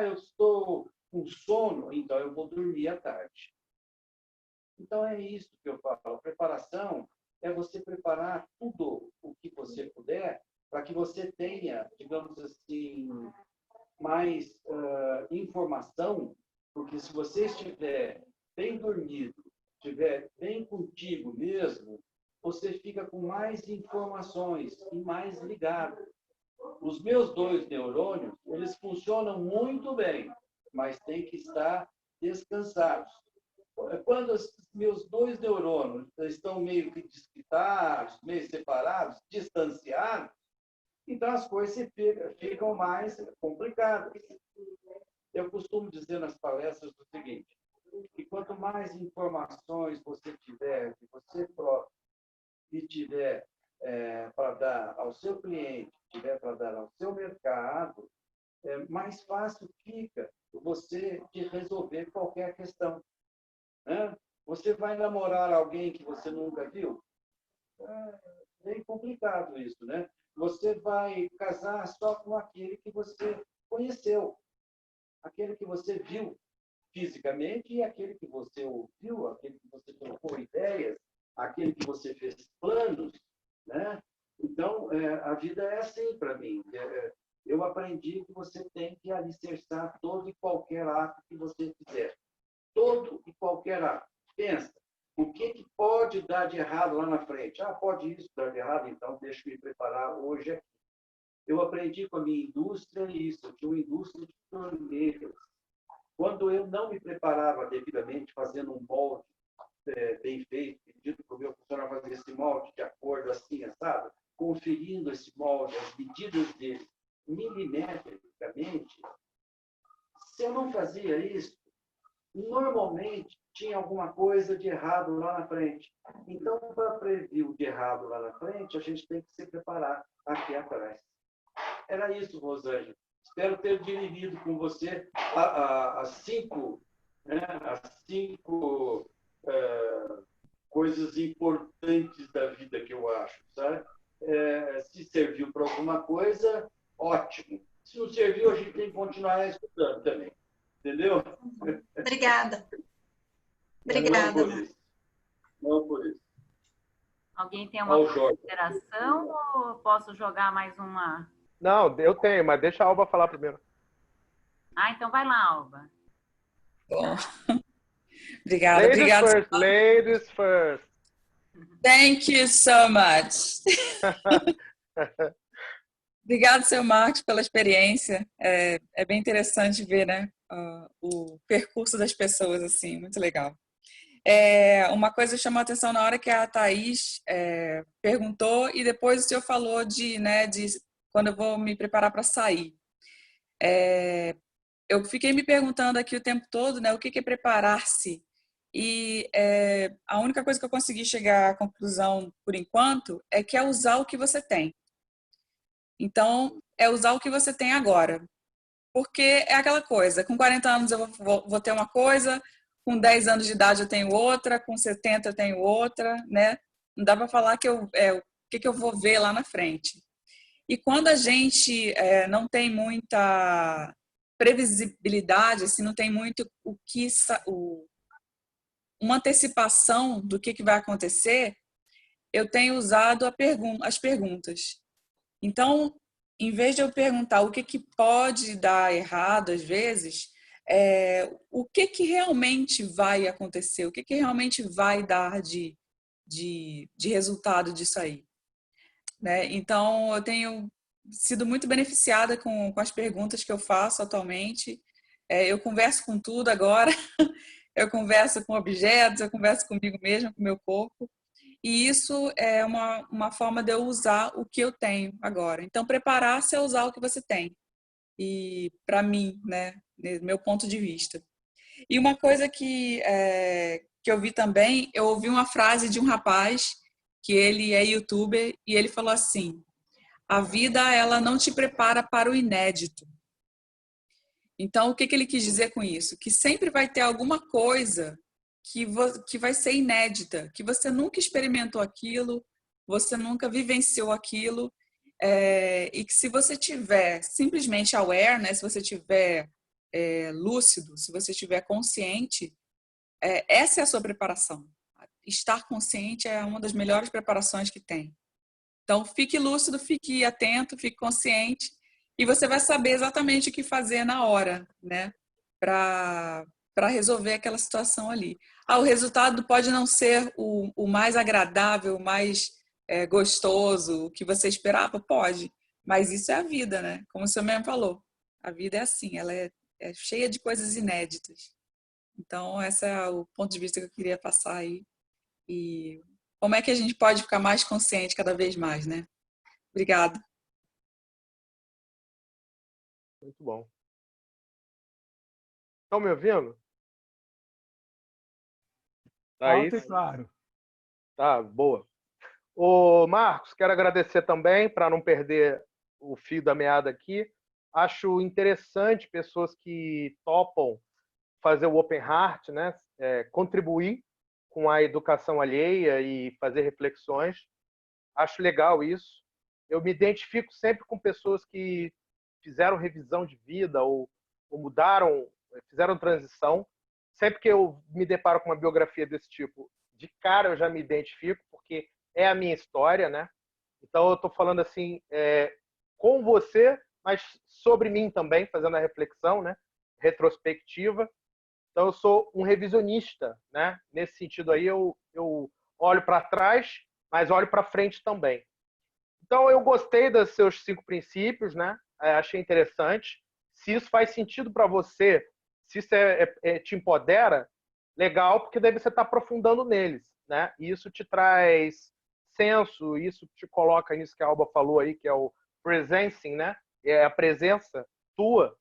Eu estou com sono? Então eu vou dormir à tarde. Então é isso que eu falo. A preparação é você preparar tudo o que você puder para que você tenha, digamos assim, mais informação, porque se você estiver bem dormido, estiver bem contigo mesmo, você fica com mais informações e mais ligado. Os meus 2 neurônios, eles funcionam muito bem, mas tem que estar descansados. Quando os meus 2 neurônios estão meio que desquitados, meio separados, distanciados, então as coisas ficam mais complicadas. Eu costumo dizer nas palestras o seguinte, que quanto mais informações você tiver de você próprio e tiver para dar ao seu cliente, tiver para dar ao seu mercado, mais fácil fica você de resolver qualquer questão, né? Você vai namorar alguém que você nunca viu? É bem complicado isso, né? Você vai casar só com aquele que você conheceu, aquele que você viu fisicamente e aquele que você ouviu, aquele que você trocou ideias, aquele que você fez planos, né? Então, a vida é assim para mim. Eu aprendi que você tem que alicerçar todo e qualquer ato que você fizer. Todo e qualquer ato. Pensa, o que pode dar de errado lá na frente? Pode isso dar de errado, então deixa eu me preparar hoje aqui. Eu aprendi com a minha indústria isso. Eu tinha uma indústria de torneiras. Quando eu não me preparava devidamente, fazendo um molde bem feito, pedindo para o meu funcionário fazer esse molde de acordo assim, sabe? Conferindo esse molde, as medidas dele, milimetricamente, se eu não fazia isso, normalmente tinha alguma coisa de errado lá na frente. Então, para prever o de errado lá na frente, a gente tem que se preparar aqui atrás. Era isso, Rosângela. Espero ter dividido com você as 5, né, coisas importantes da vida que eu acho, sabe? Se serviu para alguma coisa, ótimo. Se não serviu, a gente tem que continuar estudando também. Entendeu? Obrigada. Obrigada. Não por isso. Alguém tem uma consideração ou posso jogar mais uma? Não, eu tenho, mas deixa a Alba falar primeiro. Então vai lá, Alba. Bom, obrigada. Ladies Obrigada. first, ladies first. Thank you so much. Obrigada, seu Marcos, pela experiência. É bem interessante ver, né, o percurso das pessoas, assim, muito legal. Uma coisa chamou a atenção na hora que a Thaís perguntou e depois o senhor falou de quando eu vou me preparar para sair. Eu fiquei me perguntando aqui o tempo todo, né, o que é preparar-se? E a única coisa que eu consegui chegar à conclusão, por enquanto, é que é usar o que você tem. Então, é usar o que você tem agora. Porque é aquela coisa, com 40 anos eu vou ter uma coisa, com 10 anos de idade eu tenho outra, com 70 eu tenho outra, né? Não dá para falar o que eu vou ver lá na frente. E quando a gente não tem muita previsibilidade, assim, não tem muito uma antecipação do que vai acontecer, eu tenho usado as perguntas. Então, em vez de eu perguntar o que pode dar errado às vezes, o que realmente vai acontecer, o que realmente vai dar de resultado disso aí, né? Então, eu tenho sido muito beneficiada com as perguntas que eu faço atualmente. Eu converso com tudo agora, eu converso com objetos, eu converso comigo mesma, com o meu corpo. E isso é uma forma de eu usar o que eu tenho agora. Então, preparar-se é usar o que você tem. E para mim, né, meu ponto de vista. E uma coisa que eu vi também, eu ouvi uma frase de um rapaz, que ele é youtuber, e ele falou assim: a vida, ela não te prepara para o inédito. Então, o que ele quis dizer com isso? Que sempre vai ter alguma coisa que vai ser inédita, que você nunca experimentou aquilo, você nunca vivenciou aquilo, e que se você tiver simplesmente aware, né, se você tiver lúcido, se você tiver consciente, essa é a sua preparação. Estar consciente é uma das melhores preparações que tem. Então, fique lúcido, fique atento, fique consciente, e você vai saber exatamente o que fazer na hora, né, para resolver aquela situação ali. O resultado pode não ser o mais agradável, o mais gostoso, o que você esperava, pode. Mas isso é a vida, né? Como o senhor mesmo falou. A vida é assim, ela é cheia de coisas inéditas. Então, esse é o ponto de vista que eu queria passar aí. E como é que a gente pode ficar mais consciente cada vez mais, né? Obrigada. Muito bom. Estão me ouvindo? Tá aí? Alto e claro. Tá, boa. Ô, Marcos, quero agradecer também, para não perder o fio da meada aqui. Acho interessante pessoas que topam fazer o Open Heart, né? Contribuir com a educação alheia e fazer reflexões. Acho legal isso. Eu me identifico sempre com pessoas que fizeram revisão de vida ou mudaram, fizeram transição. Sempre que eu me deparo com uma biografia desse tipo, de cara eu já me identifico, porque é a minha história, né? Então eu estou falando assim com você, mas sobre mim também, fazendo a reflexão, né? Retrospectiva. Então eu sou um revisionista, né? Nesse sentido aí eu olho para trás, mas olho para frente também. Então eu gostei dos seus 5 princípios, né? Achei interessante. Se isso faz sentido para você, se isso te empodera, legal, porque daí você está aprofundando neles, né? E isso te traz senso, isso te coloca nisso que a Alba falou aí, que é o presencing, né? É a presença tua.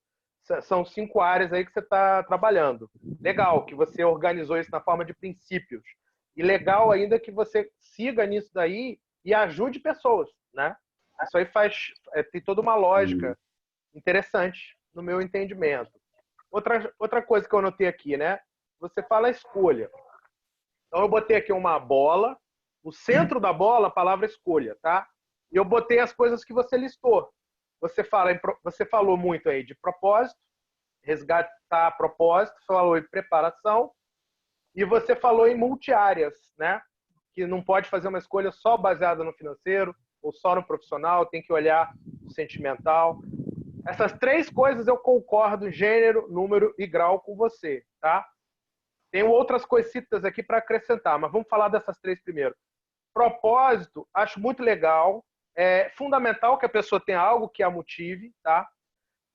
São 5 áreas aí que você está trabalhando. Legal que você organizou isso na forma de princípios. E legal ainda que você siga nisso daí e ajude pessoas, né? Isso aí tem toda uma lógica interessante no meu entendimento. Outra coisa que eu anotei aqui, né? Você fala escolha. Então eu botei aqui uma bola, no centro da bola a palavra escolha, tá? E eu botei as coisas que você listou. Você falou muito aí de propósito, resgatar propósito, falou em preparação, e você falou em multiáreas, né? Que não pode fazer uma escolha só baseada no financeiro ou só no profissional, tem que olhar o sentimental. Essas 3 coisas eu concordo, gênero, número e grau com você, tá? Tenho outras coisitas aqui para acrescentar, mas vamos falar dessas 3 primeiro. Propósito, acho muito legal. É fundamental que a pessoa tenha algo que a motive, tá?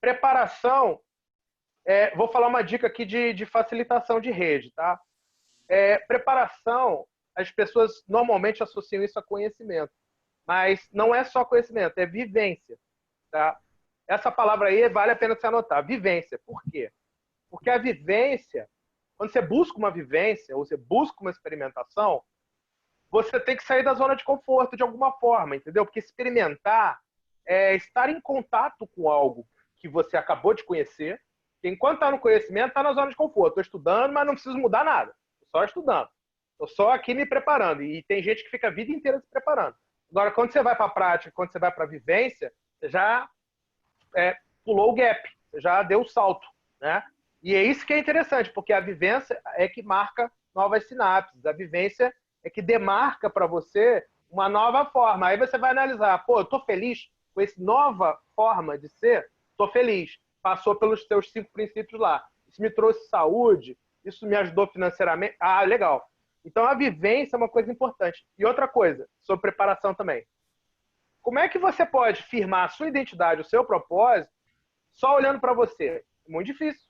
Preparação, vou falar uma dica aqui de facilitação de rede, tá? Preparação, as pessoas normalmente associam isso a conhecimento, mas não é só conhecimento, é vivência, tá? Essa palavra aí vale a pena você anotar, vivência. Por quê? Porque a vivência, quando você busca uma vivência, ou você busca uma experimentação, você tem que sair da zona de conforto de alguma forma, entendeu? Porque experimentar é estar em contato com algo que você acabou de conhecer. Enquanto está no conhecimento, está na zona de conforto. Estou estudando, mas não preciso mudar nada. Estou só estudando. Estou só aqui me preparando. E tem gente que fica a vida inteira se preparando. Agora, quando você vai para a prática, quando você vai para a vivência, você já pulou o gap. Você já deu o salto, né? E é isso que é interessante, porque a vivência é que marca novas sinapses. A vivência é que demarca para você uma nova forma. Aí você vai analisar, pô, eu tô feliz com essa nova forma de ser? Tô feliz. Passou pelos seus 5 princípios lá. Isso me trouxe saúde, isso me ajudou financeiramente. Ah, legal. Então a vivência é uma coisa importante. E outra coisa, sobre preparação também. Como é que você pode firmar a sua identidade, o seu propósito, só olhando para você? É muito difícil.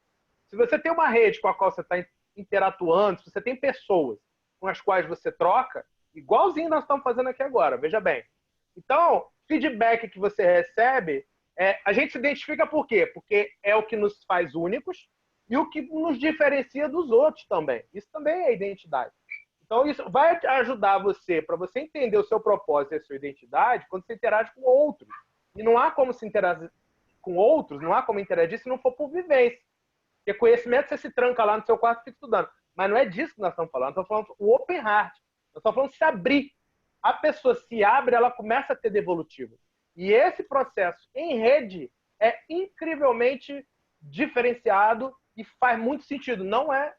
Se você tem uma rede com a qual você está interatuando, se você tem pessoas com as quais você troca, igualzinho nós estamos fazendo aqui agora, veja bem. Então, feedback que você recebe, a gente se identifica por quê? Porque é o que nos faz únicos e o que nos diferencia dos outros também. Isso também é identidade. Então, isso vai ajudar você, para você entender o seu propósito e a sua identidade, quando você interage com outros. E não há como se interagir com outros, não há como interagir se não for por vivência. Porque conhecimento você se tranca lá no seu quarto e fica estudando. Mas não é disso que nós estamos falando. Nós estamos falando o open heart. Nós estamos falando de se abrir. A pessoa se abre, ela começa a ter devolutiva. E esse processo em rede é incrivelmente diferenciado e faz muito sentido. Não é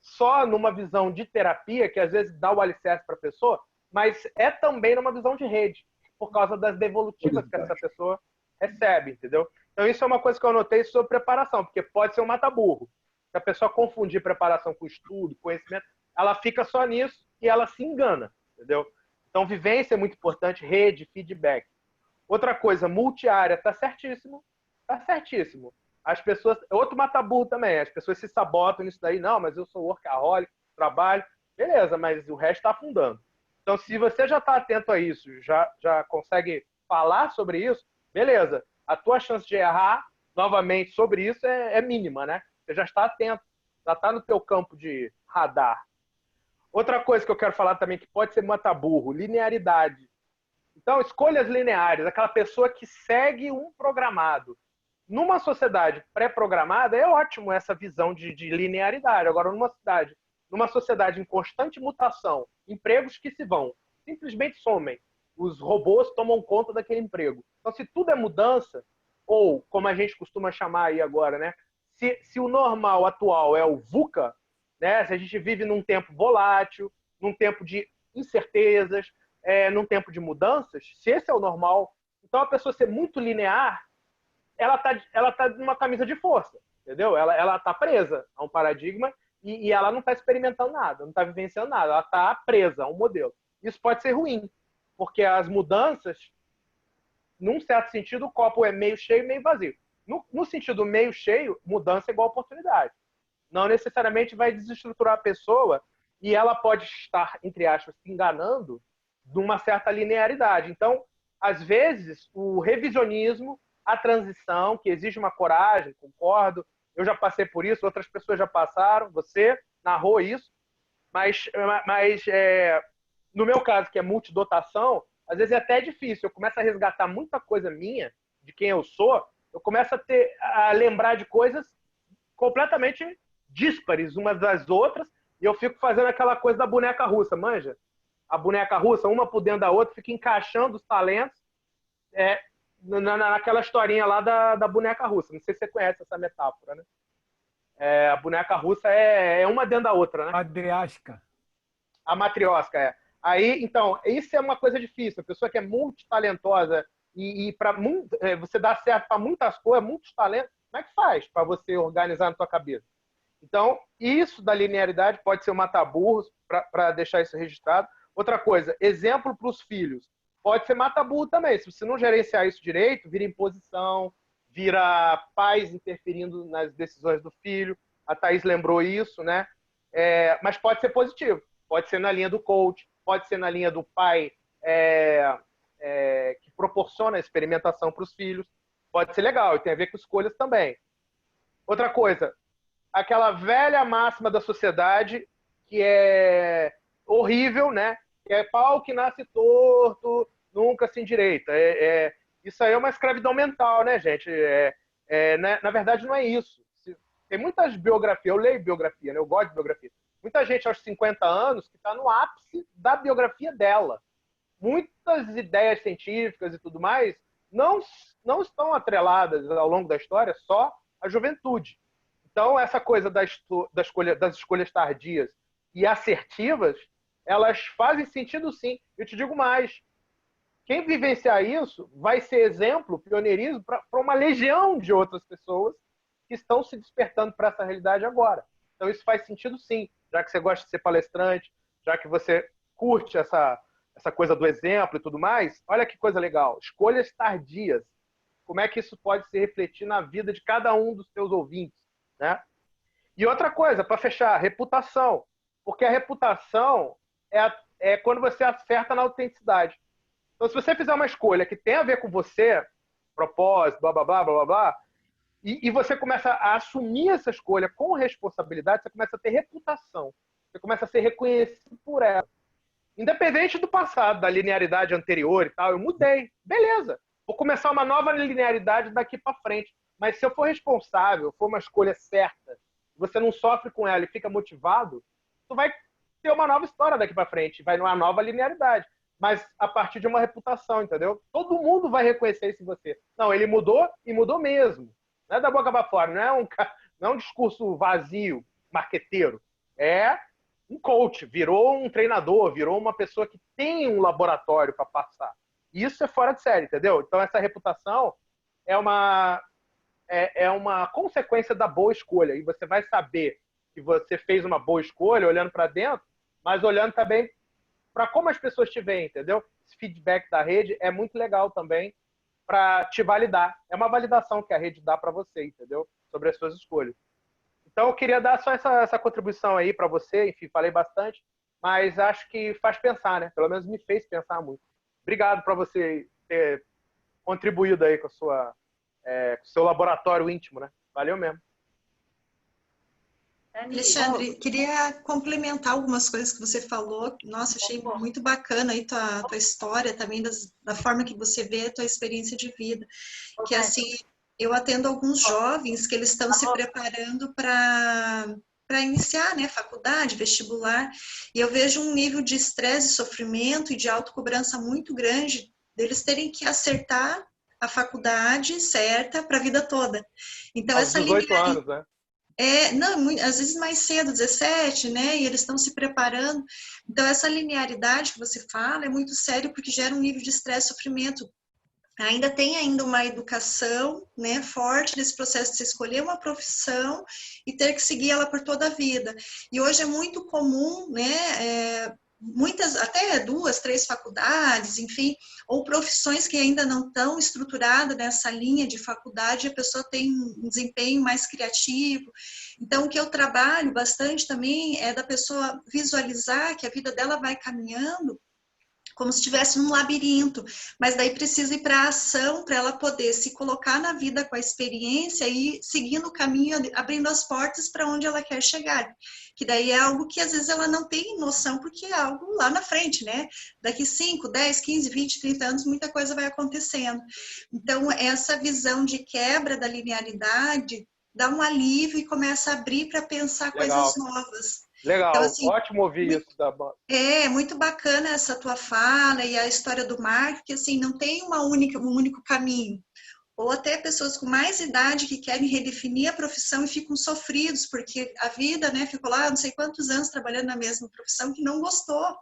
só numa visão de terapia, que às vezes dá o alicerce para a pessoa, mas é também numa visão de rede, por causa das devolutivas que essa pessoa recebe, entendeu? Então isso é uma coisa que eu anotei sobre preparação, porque pode ser um mata-burro. Se a pessoa confundir preparação com estudo, conhecimento, ela fica só nisso e ela se engana, entendeu? Então vivência é muito importante, rede, feedback. Outra coisa, multiárea, tá certíssimo, tá certíssimo. As pessoas, outro mata-burro também, as pessoas se sabotam nisso daí, não, mas eu sou workaholic, trabalho, beleza, mas o resto está afundando. Então, se você já está atento a isso, já consegue falar sobre isso, beleza. A tua chance de errar novamente sobre isso é mínima, né? Você já está atento, já está no teu campo de radar. Outra coisa que eu quero falar também, que pode ser mata-burro, linearidade. Então, escolhas lineares, aquela pessoa que segue um programado. Numa sociedade pré-programada, é ótimo essa visão de linearidade. Agora, numa sociedade em constante mutação, empregos que se vão, simplesmente somem. Os robôs tomam conta daquele emprego. Então, se tudo é mudança, ou, como a gente costuma chamar aí agora, né? Se o normal atual é o VUCA, né? Se a gente vive num tempo volátil, num tempo de incertezas, num tempo de mudanças, se esse é o normal, então a pessoa ser muito linear, ela tá numa camisa de força, entendeu? Ela tá presa a um paradigma e ela não está experimentando nada, não está vivenciando nada, ela está presa a um modelo. Isso pode ser ruim, porque as mudanças, num certo sentido, o copo é meio cheio e meio vazio. No sentido meio cheio, mudança é igual oportunidade. Não necessariamente vai desestruturar a pessoa e ela pode estar, entre aspas, se enganando de uma certa linearidade. Então, às vezes, o revisionismo, a transição, que exige uma coragem, concordo, eu já passei por isso, outras pessoas já passaram, você narrou isso, mas no meu caso, que é multidotação, às vezes é até difícil, eu começo a resgatar muita coisa minha, de quem eu sou, eu começo a lembrar de coisas completamente díspares umas das outras, e eu fico fazendo aquela coisa da boneca russa, manja? A boneca russa, uma por dentro da outra, fica encaixando os talentos naquela historinha lá da boneca russa. Não sei se você conhece essa metáfora, né? A boneca russa é uma dentro da outra, né? Matriosca. A matriosca, Aí, então, isso é uma coisa difícil. A pessoa que é multitalentosa e para você dá certo para muitas coisas, muitos talentos, como é que faz para você organizar na sua cabeça? Então, isso da linearidade pode ser um mata-burros, para deixar isso registrado. Outra coisa, exemplo para os filhos. Pode ser mata-burro também. Se você não gerenciar isso direito, vira imposição, vira pais interferindo nas decisões do filho. A Thaís lembrou isso, né? Mas pode ser positivo. Pode ser na linha do coach, pode ser na linha do pai que proporciona a experimentação para os filhos. Pode ser legal e tem a ver com escolhas também. Outra coisa, aquela velha máxima da sociedade que é horrível, né? Que é pau que nasce torto, nunca se endireita. Isso aí é uma escravidão mental, né, gente? Na verdade, não é isso. Tem muitas biografias, eu leio biografia, né? Eu gosto de biografia. Muita gente aos 50 anos que está no ápice da biografia dela. Muitas ideias científicas e tudo mais não estão atreladas ao longo da história só a juventude. Então, essa coisa das escolhas tardias e assertivas, elas fazem sentido sim. Eu te digo mais, quem vivenciar isso vai ser exemplo, pioneirismo, para uma legião de outras pessoas que estão se despertando para essa realidade agora. Então, isso faz sentido sim, já que você gosta de ser palestrante, já que você curte essa coisa do exemplo e tudo mais. Olha que coisa legal. Escolhas tardias. Como é que isso pode se refletir na vida de cada um dos seus ouvintes, né? E outra coisa, para fechar, reputação. Porque a reputação é quando você acerta na autenticidade. Então, se você fizer uma escolha que tem a ver com você, propósito, blá, blá, blá, blá, blá, blá, e você começa a assumir essa escolha com responsabilidade, você começa a ter reputação. Você começa a ser reconhecido por ela. Independente do passado, da linearidade anterior e tal, eu mudei. Beleza. Vou começar uma nova linearidade daqui para frente. Mas se eu for responsável, for uma escolha certa, você não sofre com ela e fica motivado, tu vai ter uma nova história daqui para frente, vai numa nova linearidade. Mas a partir de uma reputação, entendeu? Todo mundo vai reconhecer isso em você. Não, ele mudou e mudou mesmo. Não é da boca para fora, não é um discurso vazio, marqueteiro. É um coach, virou um treinador, virou uma pessoa que tem um laboratório para passar. Isso é fora de série, entendeu? Então essa reputação é uma consequência da boa escolha. E você vai saber que você fez uma boa escolha olhando para dentro, mas olhando também para como as pessoas te veem, entendeu? Esse feedback da rede é muito legal também para te validar. É uma validação que a rede dá para você, entendeu? Sobre as suas escolhas. Então, eu queria dar só essa contribuição aí para você. Enfim, falei bastante, mas acho que faz pensar, né? Pelo menos me fez pensar muito. Obrigado para você ter contribuído aí com o seu laboratório íntimo, né? Valeu mesmo. Alexandre, queria complementar algumas coisas que você falou. Nossa, achei muito bacana aí tua história, também da forma que você vê a tua experiência de vida. Que assim, eu atendo alguns jovens que eles estão se preparando para iniciar, né, faculdade, vestibular, e eu vejo um nível de estresse, sofrimento e de autocobrança muito grande deles terem que acertar a faculdade certa para a vida toda. Então, aos 18 anos, né? Não, às vezes mais cedo, 17, né? E eles estão se preparando. Então, essa linearidade que você fala é muito sério porque gera um nível de estresse e sofrimento. Tem uma educação, né, forte nesse processo de você escolher uma profissão e ter que seguir ela por toda a vida. E hoje é muito comum, né, muitas, até 2, 3 faculdades, enfim, ou profissões que ainda não estão estruturadas nessa linha de faculdade, a pessoa tem um desempenho mais criativo. Então, o que eu trabalho bastante também é da pessoa visualizar que a vida dela vai caminhando como se estivesse num labirinto, mas daí precisa ir para a ação para ela poder se colocar na vida com a experiência e seguindo o caminho, abrindo as portas para onde ela quer chegar, que daí é algo que às vezes ela não tem noção, porque é algo lá na frente, né? Daqui 5, 10, 15, 20, 30 anos, muita coisa vai acontecendo. Então, essa visão de quebra da linearidade dá um alívio e começa a abrir para pensar coisas novas. Legal, então, assim, ótimo ouvir isso da banda. É muito bacana essa tua fala e a história do Marco, que assim, não tem um único caminho. Ou até pessoas com mais idade que querem redefinir a profissão e ficam sofridos, porque a vida, né, ficou lá não sei quantos anos trabalhando na mesma profissão que não gostou.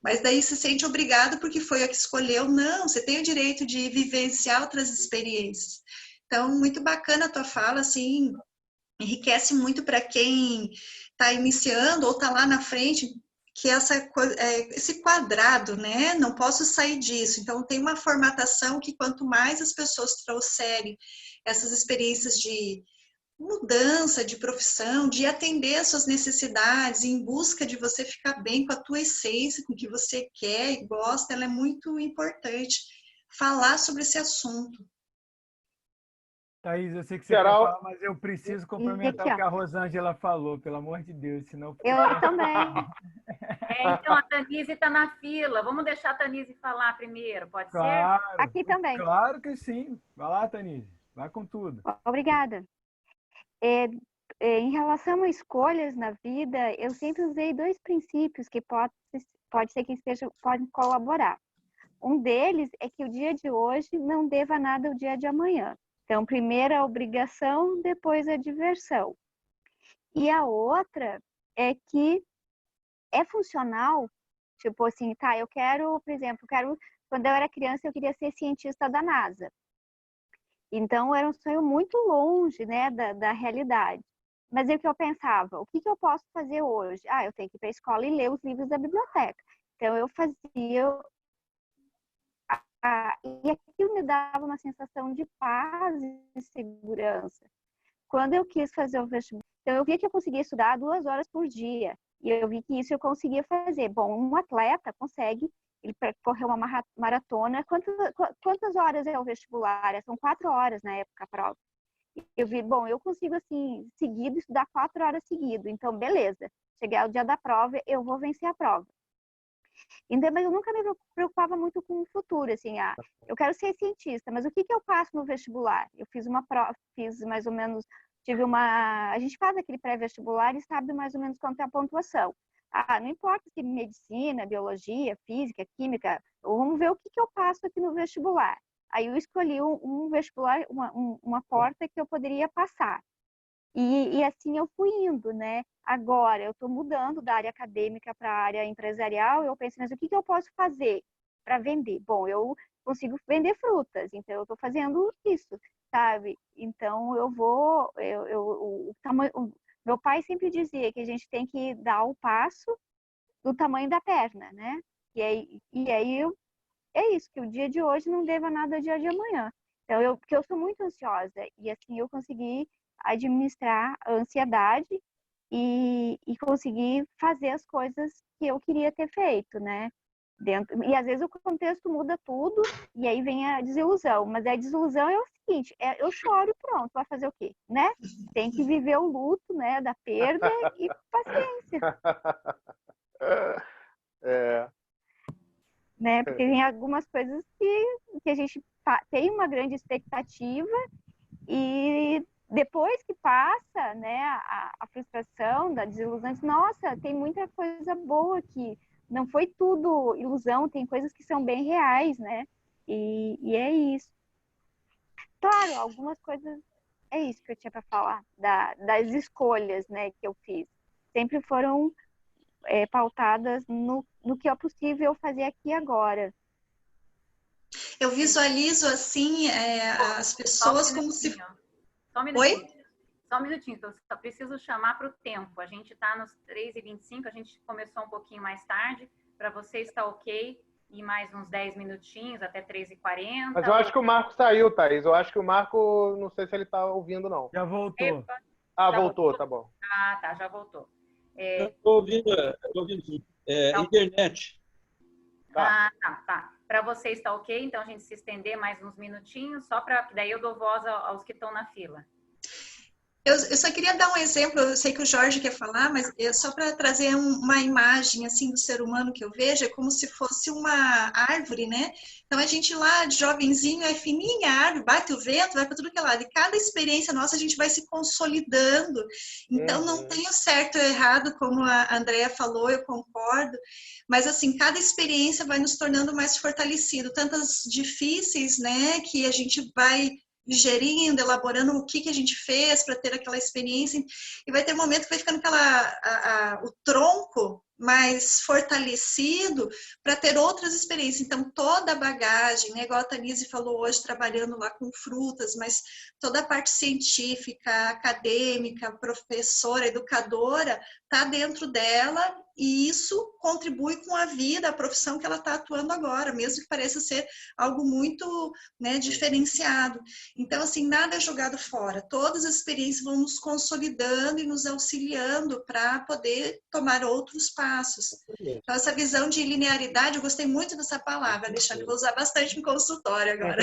Mas daí se sente obrigado porque foi a que escolheu. Não, você tem o direito de vivenciar outras experiências. Então, muito bacana a tua fala, assim, enriquece muito para quem está iniciando ou está lá na frente, que esse quadrado, né? Não posso sair disso. Então, tem uma formatação que quanto mais as pessoas trouxerem essas experiências de mudança de profissão, de atender às suas necessidades, em busca de você ficar bem com a tua essência, com o que você quer e gosta, ela é muito importante falar sobre esse assunto. Thaís, eu sei que você quer falar, mas eu preciso complementar o que a Rosângela falou, pelo amor de Deus, senão... Eu também. Então, a Tanise está na fila. Vamos deixar a Tanise falar primeiro, pode ser? Aqui também. Claro que sim. Vai lá, Tanise. Vai com tudo. Obrigada. Em relação a escolhas na vida, eu sempre usei 2 princípios que pode ser que podem colaborar. Um deles é que o dia de hoje não deva nada ao dia de amanhã. Então, primeiro a obrigação, depois a diversão. E a outra é que é funcional, tipo assim, tá, eu quero, por exemplo, quando eu era criança, eu queria ser cientista da NASA. Então, era um sonho muito longe, né, da realidade. Mas é o que eu pensava, o que eu posso fazer hoje? Ah, eu tenho que ir para a escola e ler os livros da biblioteca. Então, eu fazia... e aquilo me dava uma sensação de paz e segurança. Quando eu quis fazer o vestibular, então eu via que eu conseguia estudar 2 horas por dia. E eu vi que isso eu conseguia fazer. Bom, um atleta consegue, ele correr uma maratona. Quantas horas é o vestibular? São 4 horas na época a prova. Eu vi, bom, eu consigo, assim, seguido, estudar 4 horas seguido. Então, beleza. Chegar ao dia da prova, eu vou vencer a prova. Então, mas eu nunca me preocupava muito com o futuro, assim, eu quero ser cientista, mas o que eu passo no vestibular? Eu fiz uma prova, fiz mais ou menos, a gente faz aquele pré-vestibular e sabe mais ou menos quanto é a pontuação. Não importa se medicina, biologia, física, química, vamos ver o que eu passo aqui no vestibular. Aí eu escolhi um vestibular, uma porta que eu poderia passar. E assim eu fui indo, né? Agora eu estou mudando da área acadêmica para a área empresarial. Eu penso, mas o que eu posso fazer para vender? Bom, eu consigo vender frutas, então eu estou fazendo isso, sabe? Então eu vou, meu pai sempre dizia que a gente tem que dar o passo do tamanho da perna, né? E aí é isso, que o dia de hoje não deva nada ao dia de amanhã. Então porque eu sou muito ansiosa e assim eu consegui administrar a ansiedade e conseguir fazer as coisas que eu queria ter feito, né? E às vezes o contexto muda tudo e aí vem a desilusão. Mas a desilusão é o seguinte, eu choro e pronto, vai fazer o quê, né? Tem que viver o luto, né, da perda e paciência. Né? Porque tem algumas coisas que a gente tem uma grande expectativa e depois que passa, né, a frustração, da desilusão, nossa, tem muita coisa boa aqui. Não foi tudo ilusão, tem coisas que são bem reais, né? E é isso. Claro, algumas coisas, é isso que eu tinha para falar, das escolhas, né, que eu fiz. Sempre foram pautadas no que é possível fazer aqui e agora. Eu visualizo, assim, as pessoas como se... Só um minutinho. Oi? Só um minutinho, eu só preciso chamar para o tempo. A gente está nos 3h25, a gente começou um pouquinho mais tarde. Para você está ok e mais uns 10 minutinhos, até 3h40. Mas eu acho que o Marco saiu, Thaís. Eu acho que o Marco, não sei se ele está ouvindo, não. Já voltou. Epa, já voltou, tá bom. Tá, já voltou. Eu estou ouvindo sim. Internet. Tá. Para você está ok, então a gente se estender mais uns minutinhos, só para que daí eu dou voz aos que estão na fila. Eu só queria dar um exemplo, eu sei que o Jorge quer falar, mas só para trazer uma imagem assim do ser humano que eu vejo, é como se fosse uma árvore, né? Então a gente lá, de jovenzinho, é fininha a árvore, bate o vento, vai para tudo que é lado. E cada experiência nossa a gente vai se consolidando. Então não tem o certo e o errado, como a Andrea falou, eu concordo. Mas assim, cada experiência vai nos tornando mais fortalecido. Tantas difíceis, né, que a gente vai digerindo, elaborando o que a gente fez para ter aquela experiência, e vai ter um momento que vai ficando o tronco mais fortalecido para ter outras experiências. Então, toda a bagagem, né, igual a Tanise falou hoje, trabalhando lá com frutas, mas toda a parte científica, acadêmica, professora, educadora, está dentro dela, e isso contribui com a vida, a profissão que ela está atuando agora, mesmo que pareça ser algo muito, né, diferenciado. Então, assim, nada é jogado fora. Todas as experiências vão nos consolidando e nos auxiliando para poder tomar outros passos. Então, essa visão de linearidade, eu gostei muito dessa palavra, Alexandre, vou usar bastante no consultório agora.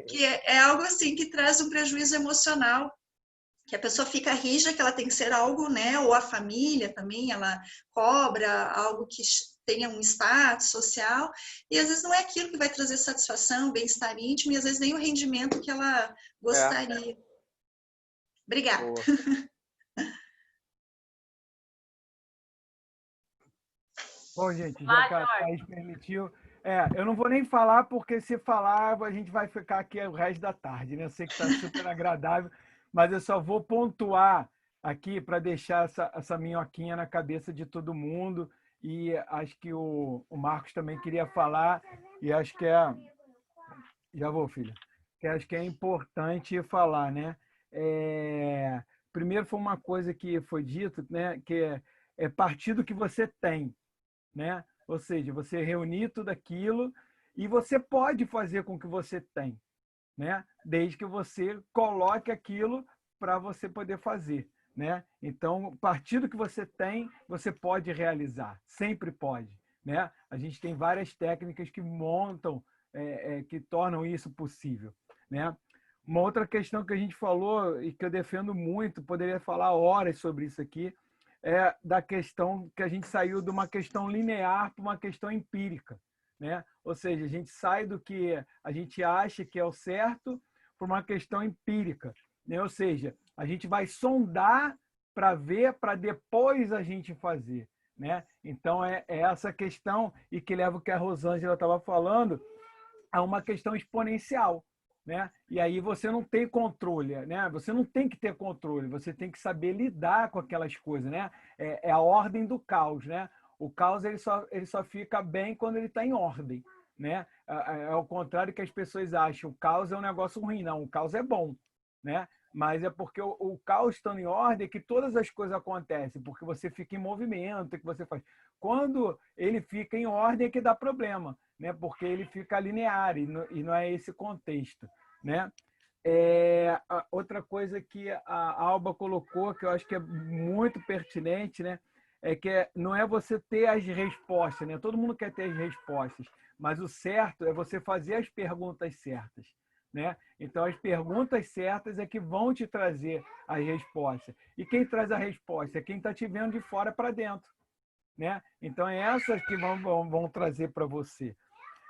Que é algo assim que traz um prejuízo emocional, que a pessoa fica rígida, que ela tem que ser algo, né? Ou a família também, ela cobra algo que tenha um status social, e às vezes não é aquilo que vai trazer satisfação, bem-estar íntimo, e às vezes nem o rendimento que ela gostaria. Obrigada. Bom, gente, já que a Thaís permitiu, Eu não vou nem falar, porque se falar, a gente vai ficar aqui o resto da tarde, né? Eu sei que está super agradável, mas eu só vou pontuar aqui para deixar essa minhoquinha na cabeça de todo mundo. E acho que o Marcos também queria falar, e acho que já vou, filha. Que acho que é importante falar, né? Primeiro foi uma coisa que foi dito, né? Que é partir do que você tem, né? Ou seja, você reunir tudo aquilo e você pode fazer com o que você tem, né? Desde que você coloque aquilo para você poder fazer, né? Então, a partir do que você tem, você pode realizar, sempre pode, né? A gente tem várias técnicas que montam, que tornam isso possível, né? Uma outra questão que a gente falou e que eu defendo muito, poderia falar horas sobre isso aqui, é da questão que a gente saiu de uma questão linear para uma questão empírica, né? Ou seja, a gente sai do que a gente acha que é o certo para uma questão empírica, né? Ou seja, a gente vai sondar para ver, para depois a gente fazer, né? Então, é essa questão, e que leva o que a Rosângela estava falando, a uma questão exponencial, né? E aí você não tem controle, né? Você não tem que ter controle, você tem que saber lidar com aquelas coisas, né? É a ordem do caos, né? O caos ele só fica bem quando ele está em ordem, né? É ao contrário que as pessoas acham, o caos é um negócio ruim, não, o caos é bom, né? Mas é porque o caos estando em ordem que todas as coisas acontecem, porque você fica em movimento, que você faz. Quando ele fica em ordem é que dá problema, né? Porque ele fica linear e não é esse contexto, né? Outra coisa que a Alba colocou, que eu acho que é muito pertinente, né? É que não é você ter as respostas, né? Todo mundo quer ter as respostas, mas o certo é você fazer as perguntas certas, né? Então, as perguntas certas é que vão te trazer as respostas. E quem traz a resposta é quem está te vendo de fora para dentro, né? Então, é essas que vão trazer para você.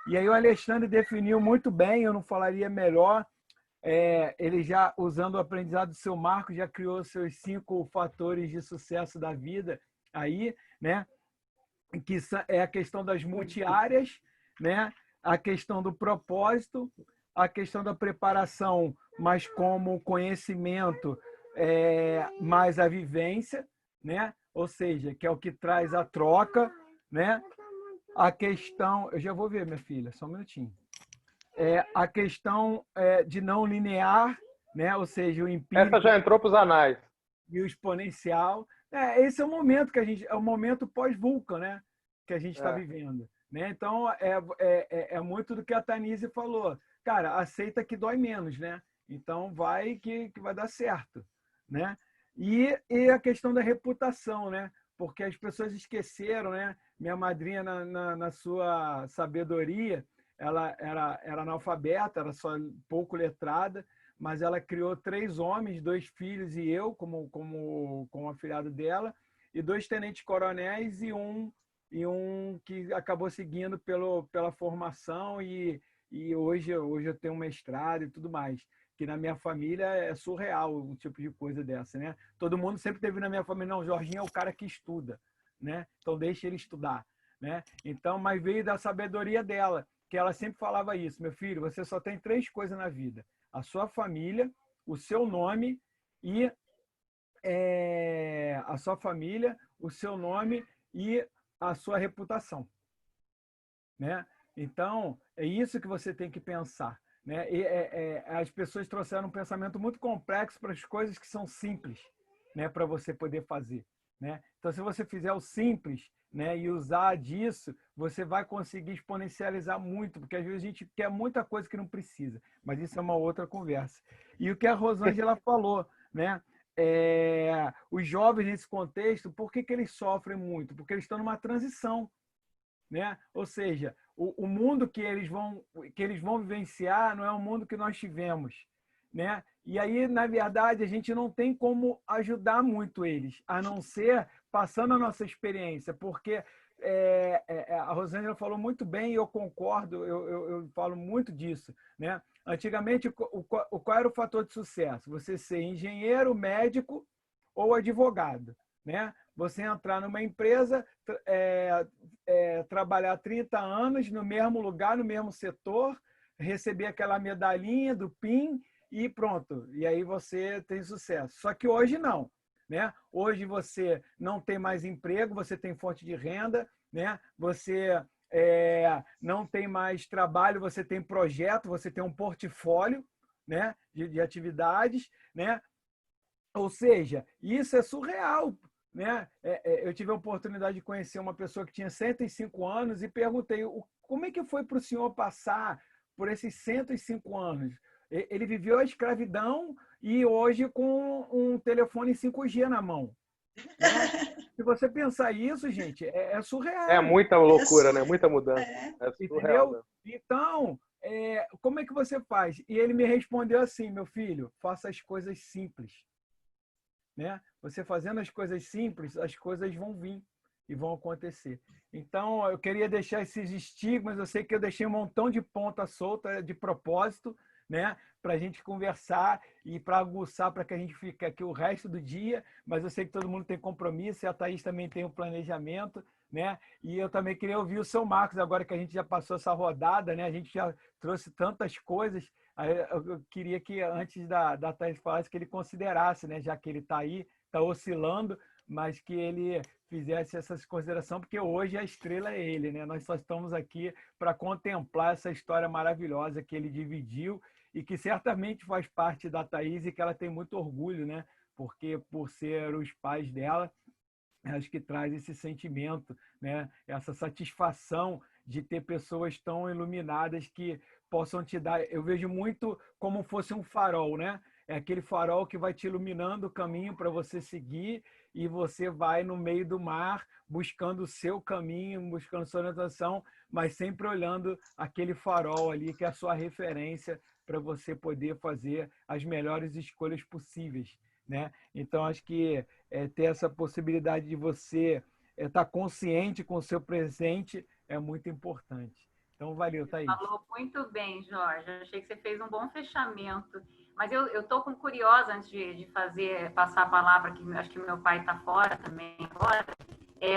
E aí o Alexandre definiu muito bem, eu não falaria melhor, ele já, usando o aprendizado do seu Marco, já criou seus 5 fatores de sucesso da vida aí, né? Que é a questão das multiáreas, né? A questão do propósito, a questão da preparação, mas como conhecimento, mais a vivência, né? Ou seja, que é o que traz a troca, né? A questão... Eu já vou ver, minha filha, só um minutinho. A questão de não linear, né? Ou seja, o empírico... Essa já entrou para os anais. E o exponencial. Esse é o momento que a gente... É o momento pós-Vulcan, né? Que a gente está vivendo, né? Então, é muito do que a Tanise falou. Cara, aceita que dói menos, né? Então, vai que vai dar certo, né? E a questão da reputação, né? Porque as pessoas esqueceram, né? Minha madrinha, na sua sabedoria, ela era analfabeta, era só pouco letrada, mas ela criou 3 homens, 2 filhos e eu, como afilhado dela, e 2 tenentes-coronéis e um que acabou seguindo pela formação e hoje eu tenho um mestrado e tudo mais. Que na minha família é surreal um tipo de coisa dessa, né? Todo mundo sempre teve na minha família, não, o Jorginho é o cara que estuda, né? Então deixa ele estudar, né? Então, mas veio da sabedoria dela, que ela sempre falava isso, meu filho, você só tem 3 coisas na vida: a sua família, o seu nome e a sua família, o seu nome e a sua reputação, né? Então, é isso que você tem que pensar, né? As pessoas trouxeram um pensamento muito complexo para as coisas que são simples, né? Para você poder fazer, né? Então, se você fizer o simples, né? E usar disso, você vai conseguir exponencializar muito, porque às vezes a gente quer muita coisa que não precisa, mas isso é uma outra conversa. E o que a Rosângela falou, né? Os jovens nesse contexto, por que eles sofrem muito? Porque eles estão numa transição, né? Ou seja, o mundo que eles vão vivenciar não é o mundo que nós tivemos, né? E aí, na verdade, a gente não tem como ajudar muito eles, a não ser passando a nossa experiência, porque a Rosângela falou muito bem e eu concordo, eu falo muito disso, né? Antigamente, qual era o fator de sucesso? Você ser engenheiro, médico ou advogado, né? você entrar numa empresa, trabalhar 30 anos no mesmo lugar, no mesmo setor, receber aquela medalhinha do PIN e pronto. E aí você tem sucesso. Só que hoje não, né? Hoje você não tem mais emprego, você tem fonte de renda, né? Você não tem mais trabalho, você tem projeto, você tem um portfólio, né? de atividades, né? Ou seja, isso é surreal, né? Eu tive a oportunidade de conhecer uma pessoa que tinha 105 anos e perguntei como é que foi para o senhor passar por esses 105 anos. Ele viveu a escravidão e hoje com um telefone 5G na mão. Né? Se você pensar isso, gente, é surreal. É muita loucura, né? Muita mudança. Surreal, Entendeu? né? Então, como é que você faz? E ele me respondeu assim, meu filho, faça as coisas simples. Né? Você fazendo as coisas simples, as coisas vão vir e vão acontecer. Então, eu queria deixar esses estigmas, eu sei que eu deixei um montão de ponta solta de propósito, né? Para a gente conversar e para aguçar, para que a gente fique aqui o resto do dia, mas eu sei que todo mundo tem compromisso e a Thaís também tem um planejamento, né? E eu também queria ouvir o seu Marcos, agora que a gente já passou essa rodada, né? A gente já trouxe tantas coisas, eu queria que antes da Thaís falasse, que ele considerasse, né? Já que ele está aí, está oscilando, mas que ele fizesse essas considerações, porque hoje a estrela é ele, né? Nós só estamos aqui para contemplar essa história maravilhosa que ele dividiu e que certamente faz parte da Thaís e que ela tem muito orgulho, né? Porque por ser os pais dela, acho que traz esse sentimento, né? Essa satisfação de ter pessoas tão iluminadas que possam te dar. Eu vejo muito como fosse um farol, né? É aquele farol que vai te iluminando o caminho para você seguir e você vai no meio do mar buscando o seu caminho, buscando sua orientação, mas sempre olhando aquele farol ali que é a sua referência para você poder fazer as melhores escolhas possíveis, né? Então, acho que ter essa possibilidade de você estar consciente com o seu presente é muito importante. Então, valeu, Thaís. Falou muito bem, Jorge. Achei que você fez um bom fechamento. Mas eu estou curiosa, antes de passar a palavra, que acho que meu pai está fora também agora,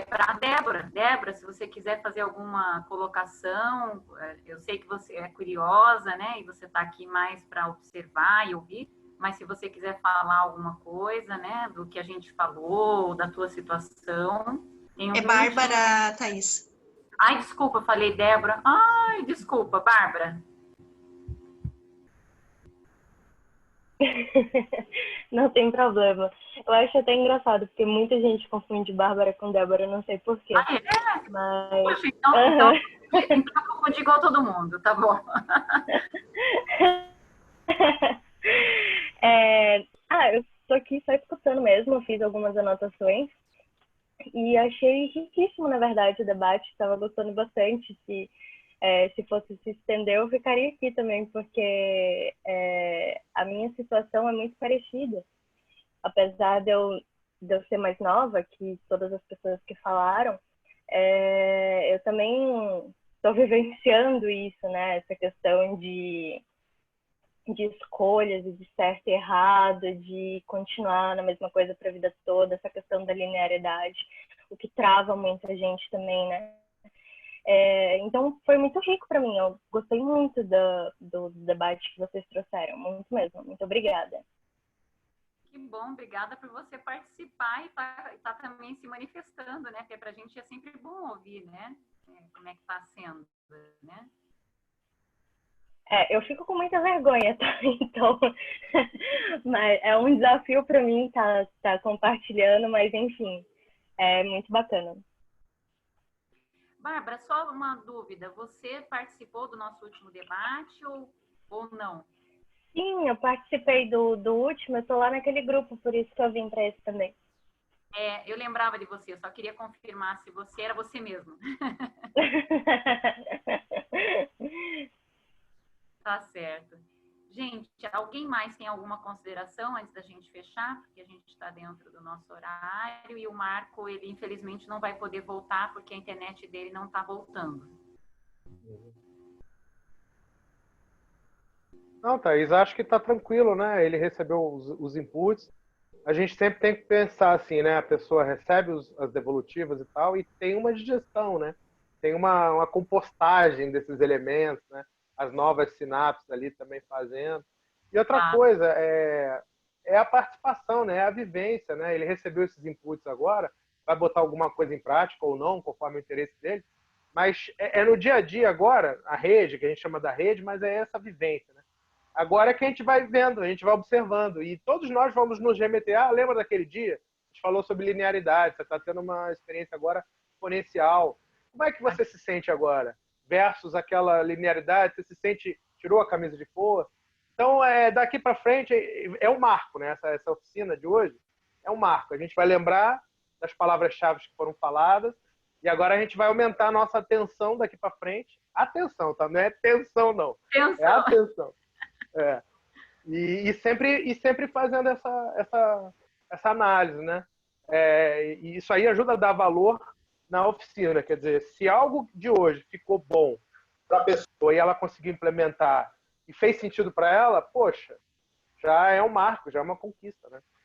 para a Débora. Débora, se você quiser fazer alguma colocação, eu sei que você é curiosa, né? E você está aqui mais para observar e ouvir, mas se você quiser falar alguma coisa, né, do que a gente falou, da tua situação... É Bárbara, Thaís. Ai, desculpa, eu falei Débora. Ai, desculpa, Bárbara. Não tem problema. Eu acho até engraçado, porque muita gente confunde Bárbara com Débora, não sei porquê. Ah, é? Mas... Poxa, então eu confundi igual todo mundo, tá bom. Eu tô aqui só escutando mesmo, eu fiz algumas anotações e achei riquíssimo, na verdade, o debate, estava gostando bastante. Se fosse se estender, eu ficaria aqui também, porque a minha situação é muito parecida. Apesar de eu ser mais nova que todas as pessoas que falaram, eu também estou vivenciando isso, né? Essa questão de escolhas, de certo e errado, de continuar na mesma coisa para a vida toda, essa questão da linearidade, o que trava muita gente também, né? Então, foi muito rico para mim. Eu gostei muito do debate que vocês trouxeram, muito mesmo. Muito obrigada. Que bom, obrigada por você participar e tá também se manifestando, né? Porque para a gente é sempre bom ouvir, né? Como é que está sendo, né? Eu fico com muita vergonha, tá? Então, mas é um desafio para mim tá compartilhando, mas enfim, é muito bacana. Bárbara, só uma dúvida, você participou do nosso último debate ou não? Sim, eu participei do último, eu tô lá naquele grupo, por isso que eu vim para esse também. Eu lembrava de você, só queria confirmar se você era você mesmo. Tá certo. Gente, alguém mais tem alguma consideração antes da gente fechar? Porque a gente está dentro do nosso horário e o Marco, ele infelizmente não vai poder voltar porque a internet dele não está voltando. Não, Thaís, acho que está tranquilo, né? Ele recebeu os inputs a gente sempre tem que pensar assim, né? A pessoa recebe as devolutivas e tal, e tem uma digestão, né? Tem uma compostagem desses elementos, né? As novas sinapses ali também fazendo. E outra coisa é a participação, né? É a vivência, né? Ele recebeu esses inputs agora, vai botar alguma coisa em prática ou não, conforme o interesse dele, mas é no dia a dia agora, a rede, que a gente chama da rede, mas é essa vivência, né? Agora é que a gente vai vendo, a gente vai observando. E todos nós vamos nos remeter. Ah, lembra daquele dia? A gente falou sobre linearidade. Você está tendo uma experiência agora exponencial. Como é que você se sente agora? Versus aquela linearidade, você se sente, tirou a camisa de força. Então, daqui para frente, é um marco, né? Essa oficina de hoje é um marco. A gente vai lembrar das palavras-chave que foram faladas e agora a gente vai aumentar a nossa atenção daqui para frente. Atenção, tá? Não é tensão, não. É atenção. É. E sempre fazendo essa análise, né? E isso aí ajuda a dar valor na oficina. Quer dizer, se algo de hoje ficou bom para a pessoa e ela conseguiu implementar e fez sentido para ela, poxa, já é um marco, já é uma conquista, né?